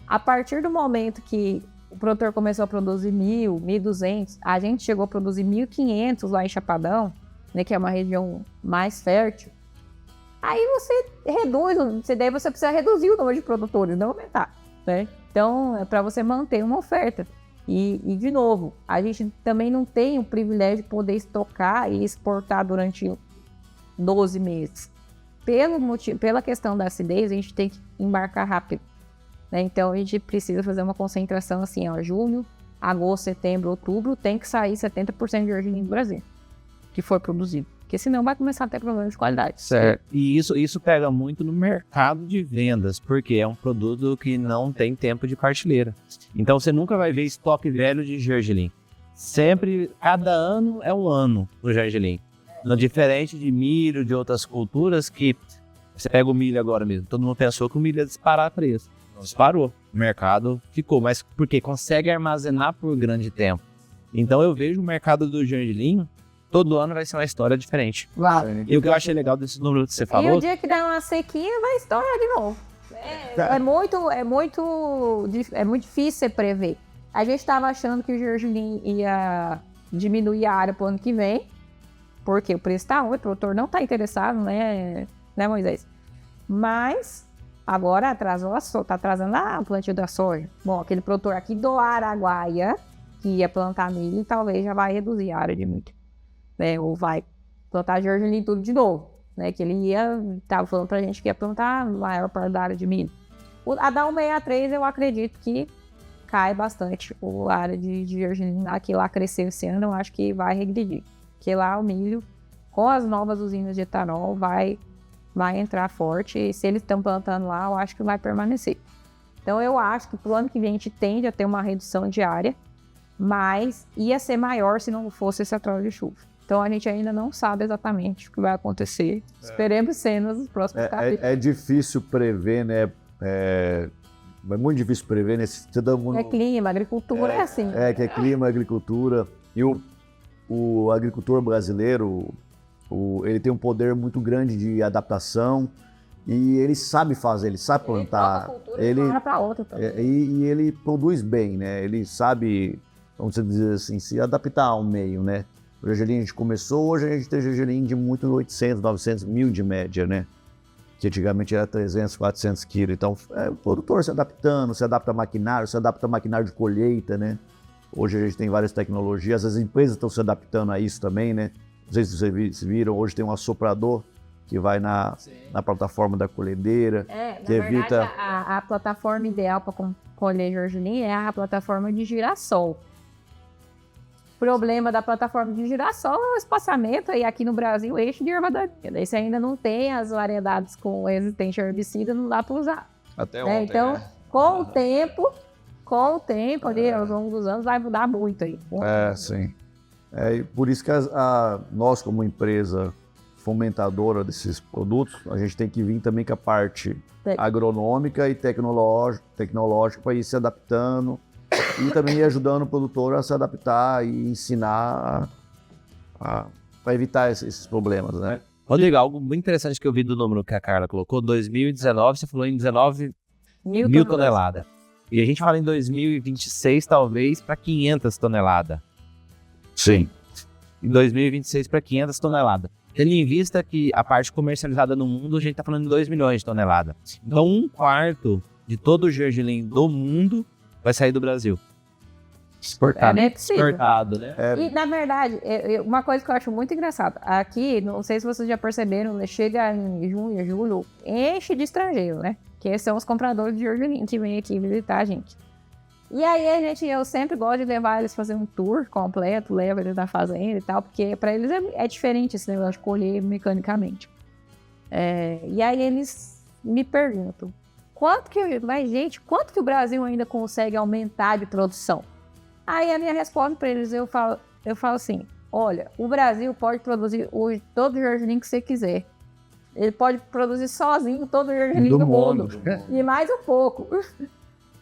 A partir do momento que o produtor começou a produzir 1.000, 1.200, a gente chegou a produzir 1.500 lá em Chapadão, né, que é uma região mais fértil. Aí você reduz, daí você precisa reduzir o número de produtores, não aumentar, né? Então, é para você manter uma oferta. E, de novo, a gente também não tem o privilégio de poder estocar e exportar durante 12 meses. Pela questão da acidez, a gente tem que embarcar rápido, né? Então, a gente precisa fazer uma concentração assim, ó, junho, agosto, setembro, outubro, tem que sair 70% de gergelim do Brasil, que for produzido. Porque senão vai começar a ter problemas de qualidade. Certo. E isso pega muito no mercado de vendas, porque é um produto que não tem tempo de partilheira. Então você nunca vai ver estoque velho de gergelim. Sempre, cada ano é um ano do gergelim. No diferente de milho, de outras culturas, que você pega o milho agora mesmo. Todo mundo pensou que o milho ia disparar preço. Não disparou. O mercado ficou, mas porque consegue armazenar por grande tempo. Então eu vejo o mercado do gergelim, todo ano vai ser uma história diferente. Claro. E o que eu achei legal desse número que você E falou... o dia que der uma sequinha, vai estourar de novo. É muito difícil você prever. A gente estava achando que o gergelim ia diminuir a área para o ano que vem, porque o preço está ruim, o produtor não está interessado, né, Moisés? Mas agora está atrasando o plantio da soja. Bom, aquele produtor aqui do Araguaia, que ia plantar milho, talvez já vai reduzir a área de milho. Né, ou vai plantar gergelim tudo de novo, né, que ele estava falando pra gente que ia plantar a maior parte da área de milho. A da 163 eu acredito que cai bastante a área de gergelim, que lá cresceu esse ano, eu acho que vai regredir, porque lá o milho, com as novas usinas de etanol, vai entrar forte, e se eles estão plantando lá, eu acho que vai permanecer. Então eu acho que pro ano que vem a gente tende a ter uma redução de área, mas ia ser maior se não fosse esse atraso de chuva. Então a gente ainda não sabe exatamente o que vai acontecer. Esperemos cenas nos próximos capítulos. É difícil prever, né? É muito difícil prever, né? É clima, agricultura é assim. Que é clima, agricultura. E o agricultor brasileiro, ele tem um poder muito grande de adaptação e ele sabe fazer, ele sabe plantar. Ele para outra também. E ele produz bem, né? Ele sabe, vamos dizer assim, se adaptar ao meio, né? O gergelim a gente começou, hoje a gente tem gergelim de muito 800, 900 mil de média, né? Que antigamente era 300, 400 quilos. Então, o produtor se adaptando, se adapta a maquinário de colheita, né? Hoje a gente tem várias tecnologias, as empresas estão se adaptando a isso também, né? Não sei se vocês viram, hoje tem um assoprador que vai na plataforma da colhedeira. Que na verdade, a plataforma ideal para colher gergelim é a plataforma de girassol. O problema da plataforma de girassol é o espaçamento, e aqui no Brasil, o eixo de erva daninha. Daí você ainda não tem as variedades com resistência a herbicida, não dá para usar. Até ontem, então, com o tempo, ali, ao longo dos anos, vai mudar muito aí. Sim. Por isso que nós, como empresa fomentadora desses produtos, a gente tem que vir também com a parte agronômica e tecnológica para ir se adaptando e também ir ajudando o produtor a se adaptar e ensinar para evitar esses problemas, né? Rodrigo, algo muito interessante que eu vi do número que a Carla colocou, 2019, você falou em 19 mil toneladas. E a gente fala em 2026, talvez, para 500 toneladas. Sim. Em 2026 para 500 toneladas. Tendo em vista que a parte comercializada no mundo, a gente está falando de 2 milhões de toneladas. Então, 1/4 de todo o gergelim do mundo vai sair do Brasil. Exportado. É possível. Exportado, né? E, na verdade, uma coisa que eu acho muito engraçada. Aqui, não sei se vocês já perceberam, né, chega em junho, julho, enche de estrangeiro, né? Que são os compradores de gergelim que vêm aqui visitar a gente. E aí, eu sempre gosto de levar eles fazer um tour completo, levo eles na fazenda e tal, porque para eles é diferente esse negócio de colher mecanicamente. E aí eles me perguntam, quanto que o Brasil ainda consegue aumentar de produção? Aí a minha resposta para eles, eu falo assim, olha, o Brasil pode produzir hoje todo o gergelim que você quiser. Ele pode produzir sozinho todo o gergelim do mundo. E mais um pouco.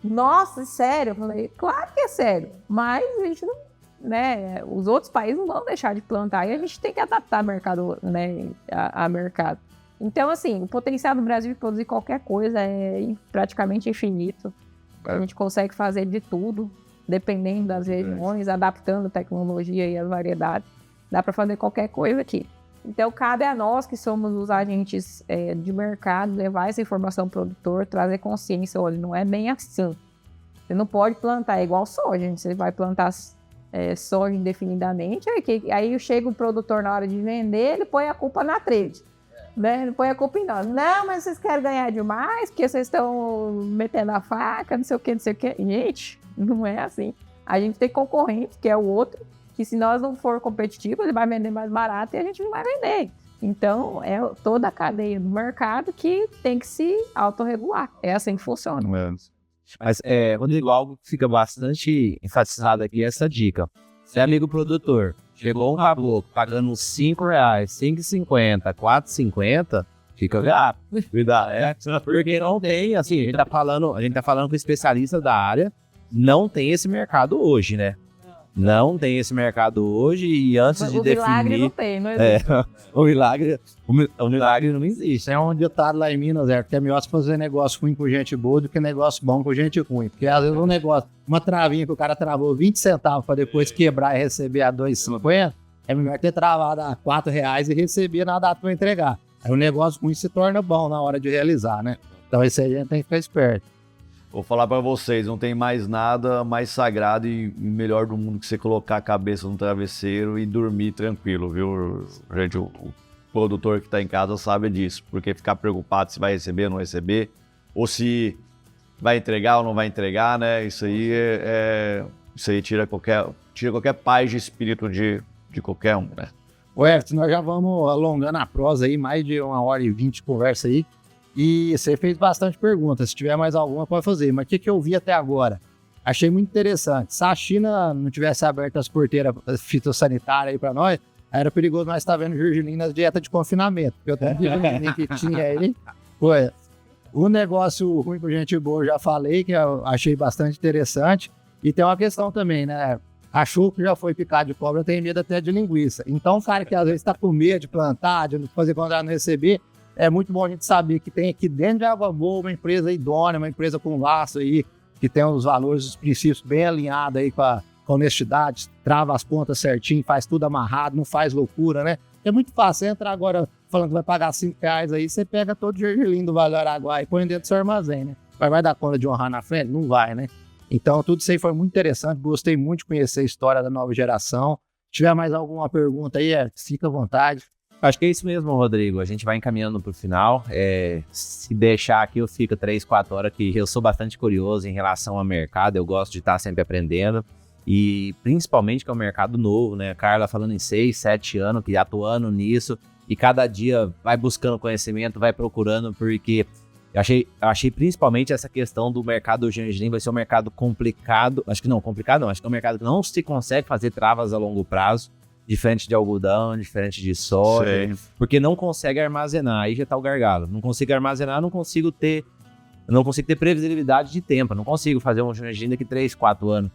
Nossa, sério? Eu falei, claro que é sério. Mas a gente não, né? Os outros países não vão deixar de plantar e a gente tem que adaptar mercado, né, a mercado. Então, assim, o potencial do Brasil de produzir qualquer coisa é praticamente infinito. A gente consegue fazer de tudo, dependendo das regiões, adaptando a tecnologia e as variedades. Dá para fazer qualquer coisa aqui. Então, cabe a nós, que somos os agentes de mercado, levar essa informação ao produtor, trazer consciência. Olha, não é bem assim. Você não pode plantar, é igual soja. Você vai plantar soja indefinidamente, aí chega o produtor na hora de vender, ele põe a culpa na trade. Né? Ele põe a culpa em nós. Não, mas vocês querem ganhar demais, porque vocês estão metendo a faca, não sei o que, não sei o que. Gente, não é assim. A gente tem concorrente, que é o outro, que se nós não for competitivo, ele vai vender mais barato e a gente não vai vender. Então, é toda a cadeia do mercado que tem que se autorregular. É assim que funciona. Mas, Rodrigo, algo que fica bastante enfatizado aqui é essa dica. Você é amigo produtor, chegou um caboclo pagando R$5, R$5,50, R$4,50, fica rápido. Porque não tem, assim, a gente tá falando com especialistas da área, não tem esse mercado hoje, né? Não tem esse mercado hoje e antes de definir... O milagre não tem, não existe. O milagre não existe. É um ditado lá em Minas, que é melhor fazer negócio ruim com gente boa do que negócio bom com gente ruim. Porque às vezes um negócio, uma travinha que o cara travou 20 centavos para depois quebrar e receber a R$2,50, é melhor ter travado a R$4 e receber na data para entregar. Aí o negócio ruim se torna bom na hora de realizar, né? Então isso aí a gente tem que ficar esperto. Vou falar pra vocês, não tem mais nada mais sagrado e melhor do mundo que você colocar a cabeça no travesseiro e dormir tranquilo, viu? Gente, o produtor que tá em casa sabe disso, porque ficar preocupado se vai receber ou não receber, ou se vai entregar ou não vai entregar, né? Isso aí isso aí tira qualquer paz de espírito de qualquer um, né? Everton, nós já vamos alongando a prosa aí, mais de 1h20 de conversa aí. E você fez bastante perguntas, se tiver mais alguma pode fazer, mas o que eu vi até agora? Achei muito interessante. Se a China não tivesse aberto as porteiras fitossanitárias aí para nós, era perigoso nós estar vendo gergelim nas dietas de confinamento, porque eu tenho que tinha aí. Foi. O negócio ruim com gente boa, eu já falei, que eu achei bastante interessante. E tem uma questão também, né? Achou que já foi picado de cobra, tem medo até de linguiça. Então, o cara que às vezes está com medo de plantar, de fazer contrato não receber, é muito bom a gente saber que tem aqui dentro de Água Boa uma empresa idônea, uma empresa com laço aí, que tem os valores, os princípios bem alinhados aí com a honestidade, trava as pontas certinho, faz tudo amarrado, não faz loucura, né? É muito fácil, você entrar agora falando que vai pagar R$5 aí, você pega todo o gergelim do Vale do Araguaia e põe dentro do seu armazém, né? Vai dar conta de honrar na frente? Não vai, né? Então, tudo isso aí foi muito interessante, gostei muito de conhecer a história da nova geração. Se tiver mais alguma pergunta aí, fica à vontade. Acho que é isso mesmo, Rodrigo. A gente vai encaminhando para o final. Se deixar aqui, eu fico 3, 4 horas, que eu sou bastante curioso em relação ao mercado. Eu gosto de estar sempre aprendendo. E principalmente que é um mercado novo, né? A Carla falando em 6, 7 anos, que atuando nisso. E cada dia vai buscando conhecimento, vai procurando, porque eu achei principalmente essa questão do mercado do gergelim vai ser um mercado complicado. Acho que é um mercado que não se consegue fazer travas a longo prazo. Diferente de algodão, diferente de soja, porque não consegue armazenar, aí já tá o gargalo. Não consigo armazenar, não consigo ter previsibilidade de tempo, não consigo fazer um gergelim daqui 3, 4 anos.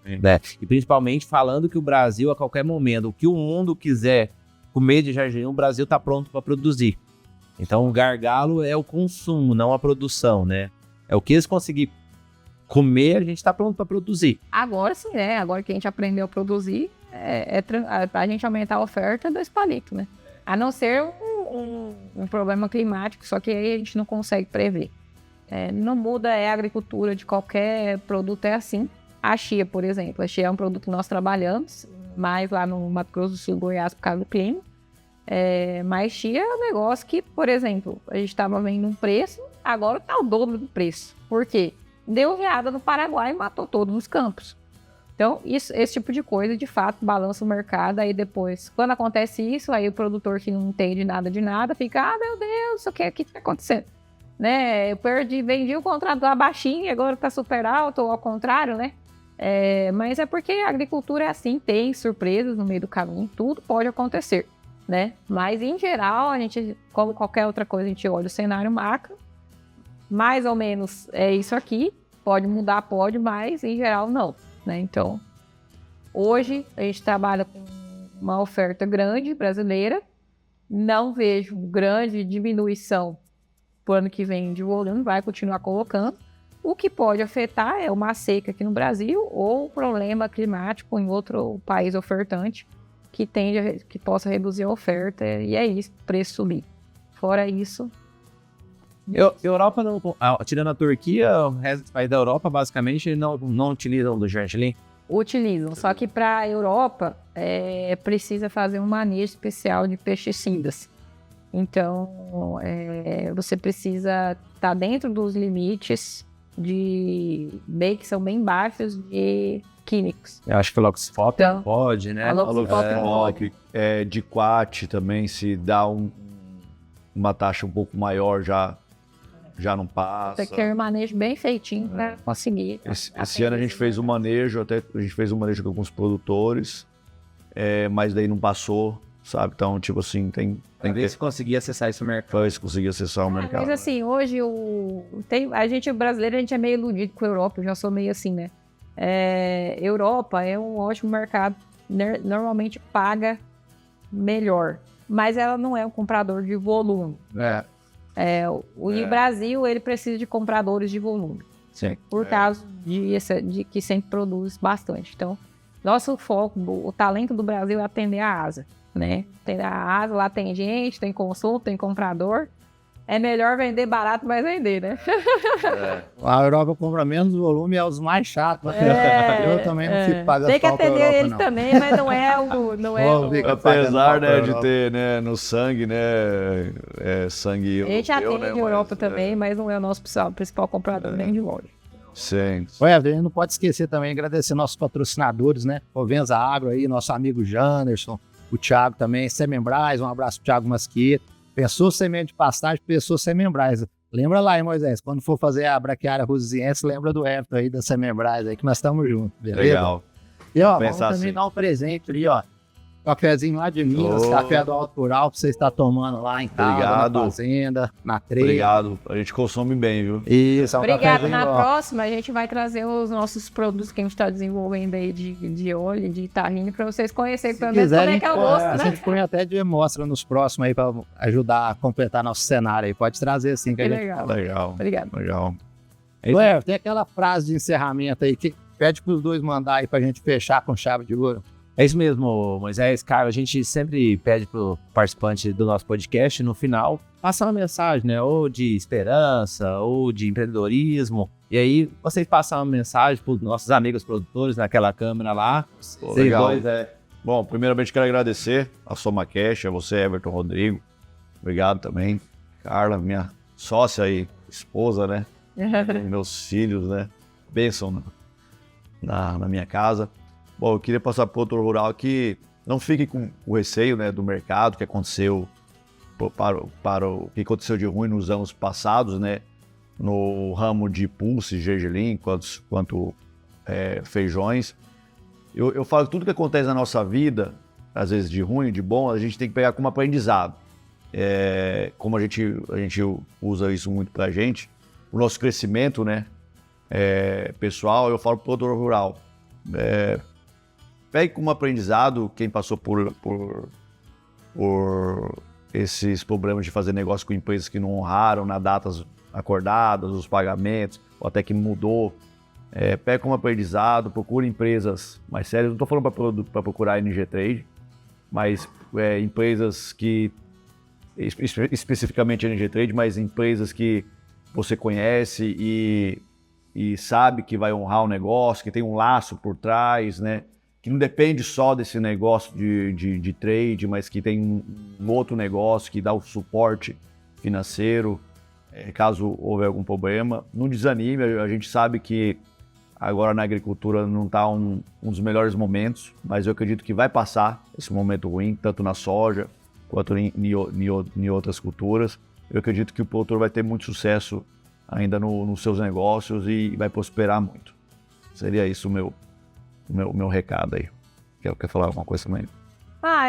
Né? E principalmente falando que o Brasil, a qualquer momento, o que o mundo quiser comer de gergelim, o Brasil tá pronto para produzir. Então o gargalo é o consumo, não a produção, né? É o que eles conseguirem comer, a gente tá pronto para produzir. Agora sim, né? Agora que a gente aprendeu a produzir, a gente aumentar a oferta do palito, né? A não ser um problema climático, só que aí a gente não consegue prever. Não muda, a agricultura de qualquer produto é assim. A chia, por exemplo, a chia é um produto que nós trabalhamos, mais lá no Mato Grosso do Sul, Goiás, por causa do clima. Mas chia é um negócio que, por exemplo, a gente estava vendo um preço, agora está o dobro do preço. Por quê? Deu geada no Paraguai e matou todos os campos. Então, esse tipo de coisa, de fato, balança o mercado. Aí depois, quando acontece isso, aí o produtor que não entende nada de nada fica, meu Deus, o que está acontecendo? Né? Eu vendi o contrato lá baixinho e agora está super alto, ou ao contrário, né? Mas é porque a agricultura é assim, tem surpresas no meio do caminho, tudo pode acontecer, né? Mas, em geral, a gente, como qualquer outra coisa, a gente olha o cenário macro, mais ou menos é isso aqui, pode mudar, pode, mas, em geral, não. Né? Então, hoje a gente trabalha com uma oferta grande brasileira Não vejo grande diminuição para o ano que vem de volume, vai continuar colocando. O que pode afetar é uma seca aqui no Brasil ou problema climático em outro país ofertante que possa reduzir a oferta, e é isso, preço subir. Fora isso... Europa não... tirando a Turquia, o resto dos países da Europa, basicamente, não utilizam do gergelim? Utilizam, só que para a Europa precisa fazer um manejo especial de pesticidas. Então, você precisa estar dentro dos limites que são bem baixos de químicos. Eu acho que Filoxifop Então, pode, né? Diquat também, se dá uma taxa um pouco maior, já não passa. Tem que ter um manejo bem feitinho para conseguir. Esse ano a gente fez um manejo, com alguns produtores, mas daí não passou, sabe? Então, tipo assim, tem que se conseguir acessar esse mercado. Foi, se conseguir acessar o mercado. Mas assim, hoje o brasileiro, a gente é meio iludido com a Europa, eu já sou meio assim, né? Europa é um ótimo mercado, normalmente paga melhor, mas ela não é um comprador de volume. O Brasil, ele precisa de compradores de volume. Sim. Por causa de que sempre produz bastante. Então, nosso foco, o talento do Brasil é atender a asa, né? Tem a asa, lá tem gente, tem consumo, tem comprador. É melhor vender barato, mas vender, né? A Europa compra menos volume, é os mais chatos. Eu também não fico pagando tem que pau pra atender Europa, eles não. também, mas não é Apesar, né, de ter, né, no sangue, né, sangue a gente europeu, atende né, a Europa também, mas não é o nosso principal comprador nem de longe. Sim. A gente não pode esquecer também, agradecer nossos patrocinadores, né? Provenza Agro aí, nosso amigo Janderson, o Thiago também, Semembrais, um abraço pro Thiago Masquito. Pensou semente de pastagem, pensou Semembrais. Lembra lá, hein, Moisés? Quando for fazer a braquiária rosiense, lembra do Everton aí, da Semembrais aí, que nós estamos juntos, beleza? Legal. E ó, vamos Pensar também assim. dar um presente ali, ó. Cafezinho lá de Minas, café do Alto Rural, pra você estar tomando lá em casa, Obrigado. na fazenda, na treina. Obrigado. A gente consome bem, viu? Isso, é um Obrigada. cafezinho, Na ó. próxima, a gente vai trazer os nossos produtos que a gente está desenvolvendo aí de óleo, de tahine, para vocês conhecerem pelo menos como é que é o gosto, a né? gente põe até de mostra nos próximos aí pra ajudar a completar nosso cenário aí. Pode trazer assim que a gente... legal. Legal. Obrigada. Legal. Ué, tem aquela frase de encerramento aí que pede pros dois mandar aí pra gente fechar com chave de ouro. É isso mesmo, Moisés. Cara, a gente sempre pede pro participante do nosso podcast, no final, passar uma mensagem, né? Ou de esperança, ou de empreendedorismo. E aí, vocês passam uma mensagem pros nossos amigos produtores naquela câmera lá. Vocês Legal. dois, Bom, primeiramente quero agradecer a SomaCash, a você, Everton, Rodrigo. Obrigado também. Carla, minha sócia e esposa, né? Meus filhos, né? Bênção na minha casa. Bom, eu queria passar para o produtor rural que não fique com o receio, né, do mercado que aconteceu para o que aconteceu de ruim nos anos passados, né, no ramo de pulse, gergelim, quanto feijões. Eu falo que tudo que acontece na nossa vida, às vezes de ruim, de bom, a gente tem que pegar como aprendizado. Como a gente usa isso muito para a gente, o nosso crescimento, né, pessoal, eu falo para o produtor rural. Pegue como aprendizado quem passou por esses problemas de fazer negócio com empresas que não honraram nas datas acordadas, os pagamentos, ou até que mudou. Pegue como aprendizado, procure empresas mais sérias. Não estou falando para procurar NG Trade, mas empresas que, especificamente NG Trade, mas empresas que você conhece e sabe que vai honrar o negócio, que tem um laço por trás, né? Que não depende só desse negócio de trade, mas que tem um outro negócio que dá o suporte financeiro, caso houver algum problema. Não desanime, a gente sabe que agora na agricultura não está um dos melhores momentos, mas eu acredito que vai passar esse momento ruim, tanto na soja quanto em outras culturas. Eu acredito que o produtor vai ter muito sucesso ainda nos seus negócios e vai prosperar muito. Seria isso o meu recado aí. Quer falar alguma coisa também?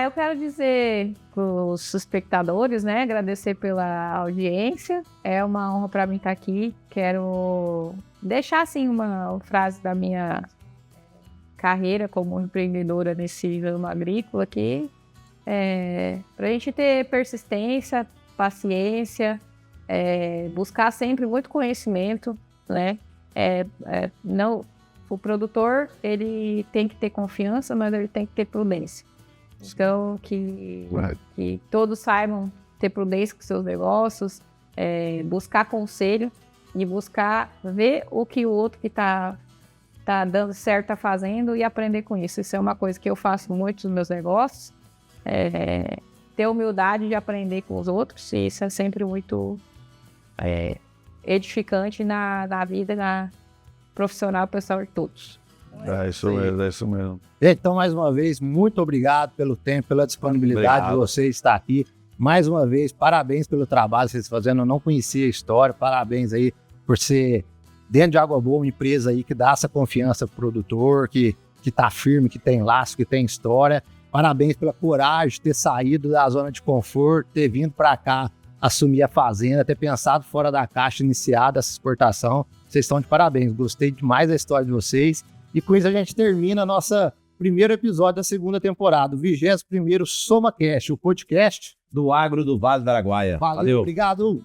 Eu quero dizer para os espectadores, né, agradecer pela audiência. É uma honra para mim estar aqui. Quero deixar, assim, uma frase da minha carreira como empreendedora nesse ramo agrícola, que Para a gente ter persistência, paciência, buscar sempre muito conhecimento, né? Não, o produtor, ele tem que ter confiança, mas ele tem que ter prudência. Então, que todos saibam ter prudência com seus negócios, buscar conselho e buscar ver o que o outro que está dando certo está fazendo e aprender com isso. Isso é uma coisa que eu faço muito nos meus negócios. Ter humildade de aprender com os outros, e isso é sempre muito edificante na vida profissional pessoal de todos. É isso mesmo. Então, mais uma vez, muito obrigado pelo tempo, pela disponibilidade de você estar aqui. Mais uma vez, parabéns pelo trabalho que vocês estão fazendo. Eu não conhecia a história, parabéns aí por ser, dentro de Água Boa, uma empresa aí que dá essa confiança pro produtor, que tá firme, que tem laço, que tem história. Parabéns pela coragem de ter saído da zona de conforto, ter vindo para cá assumir a fazenda, ter pensado fora da caixa, iniciado essa exportação. Vocês estão de parabéns, gostei demais da história de vocês. E com isso a gente termina a nossa primeiro episódio da segunda temporada, o 21º SomaCast, o podcast Do Agro do Vale do Araguaia. Valeu. Obrigado.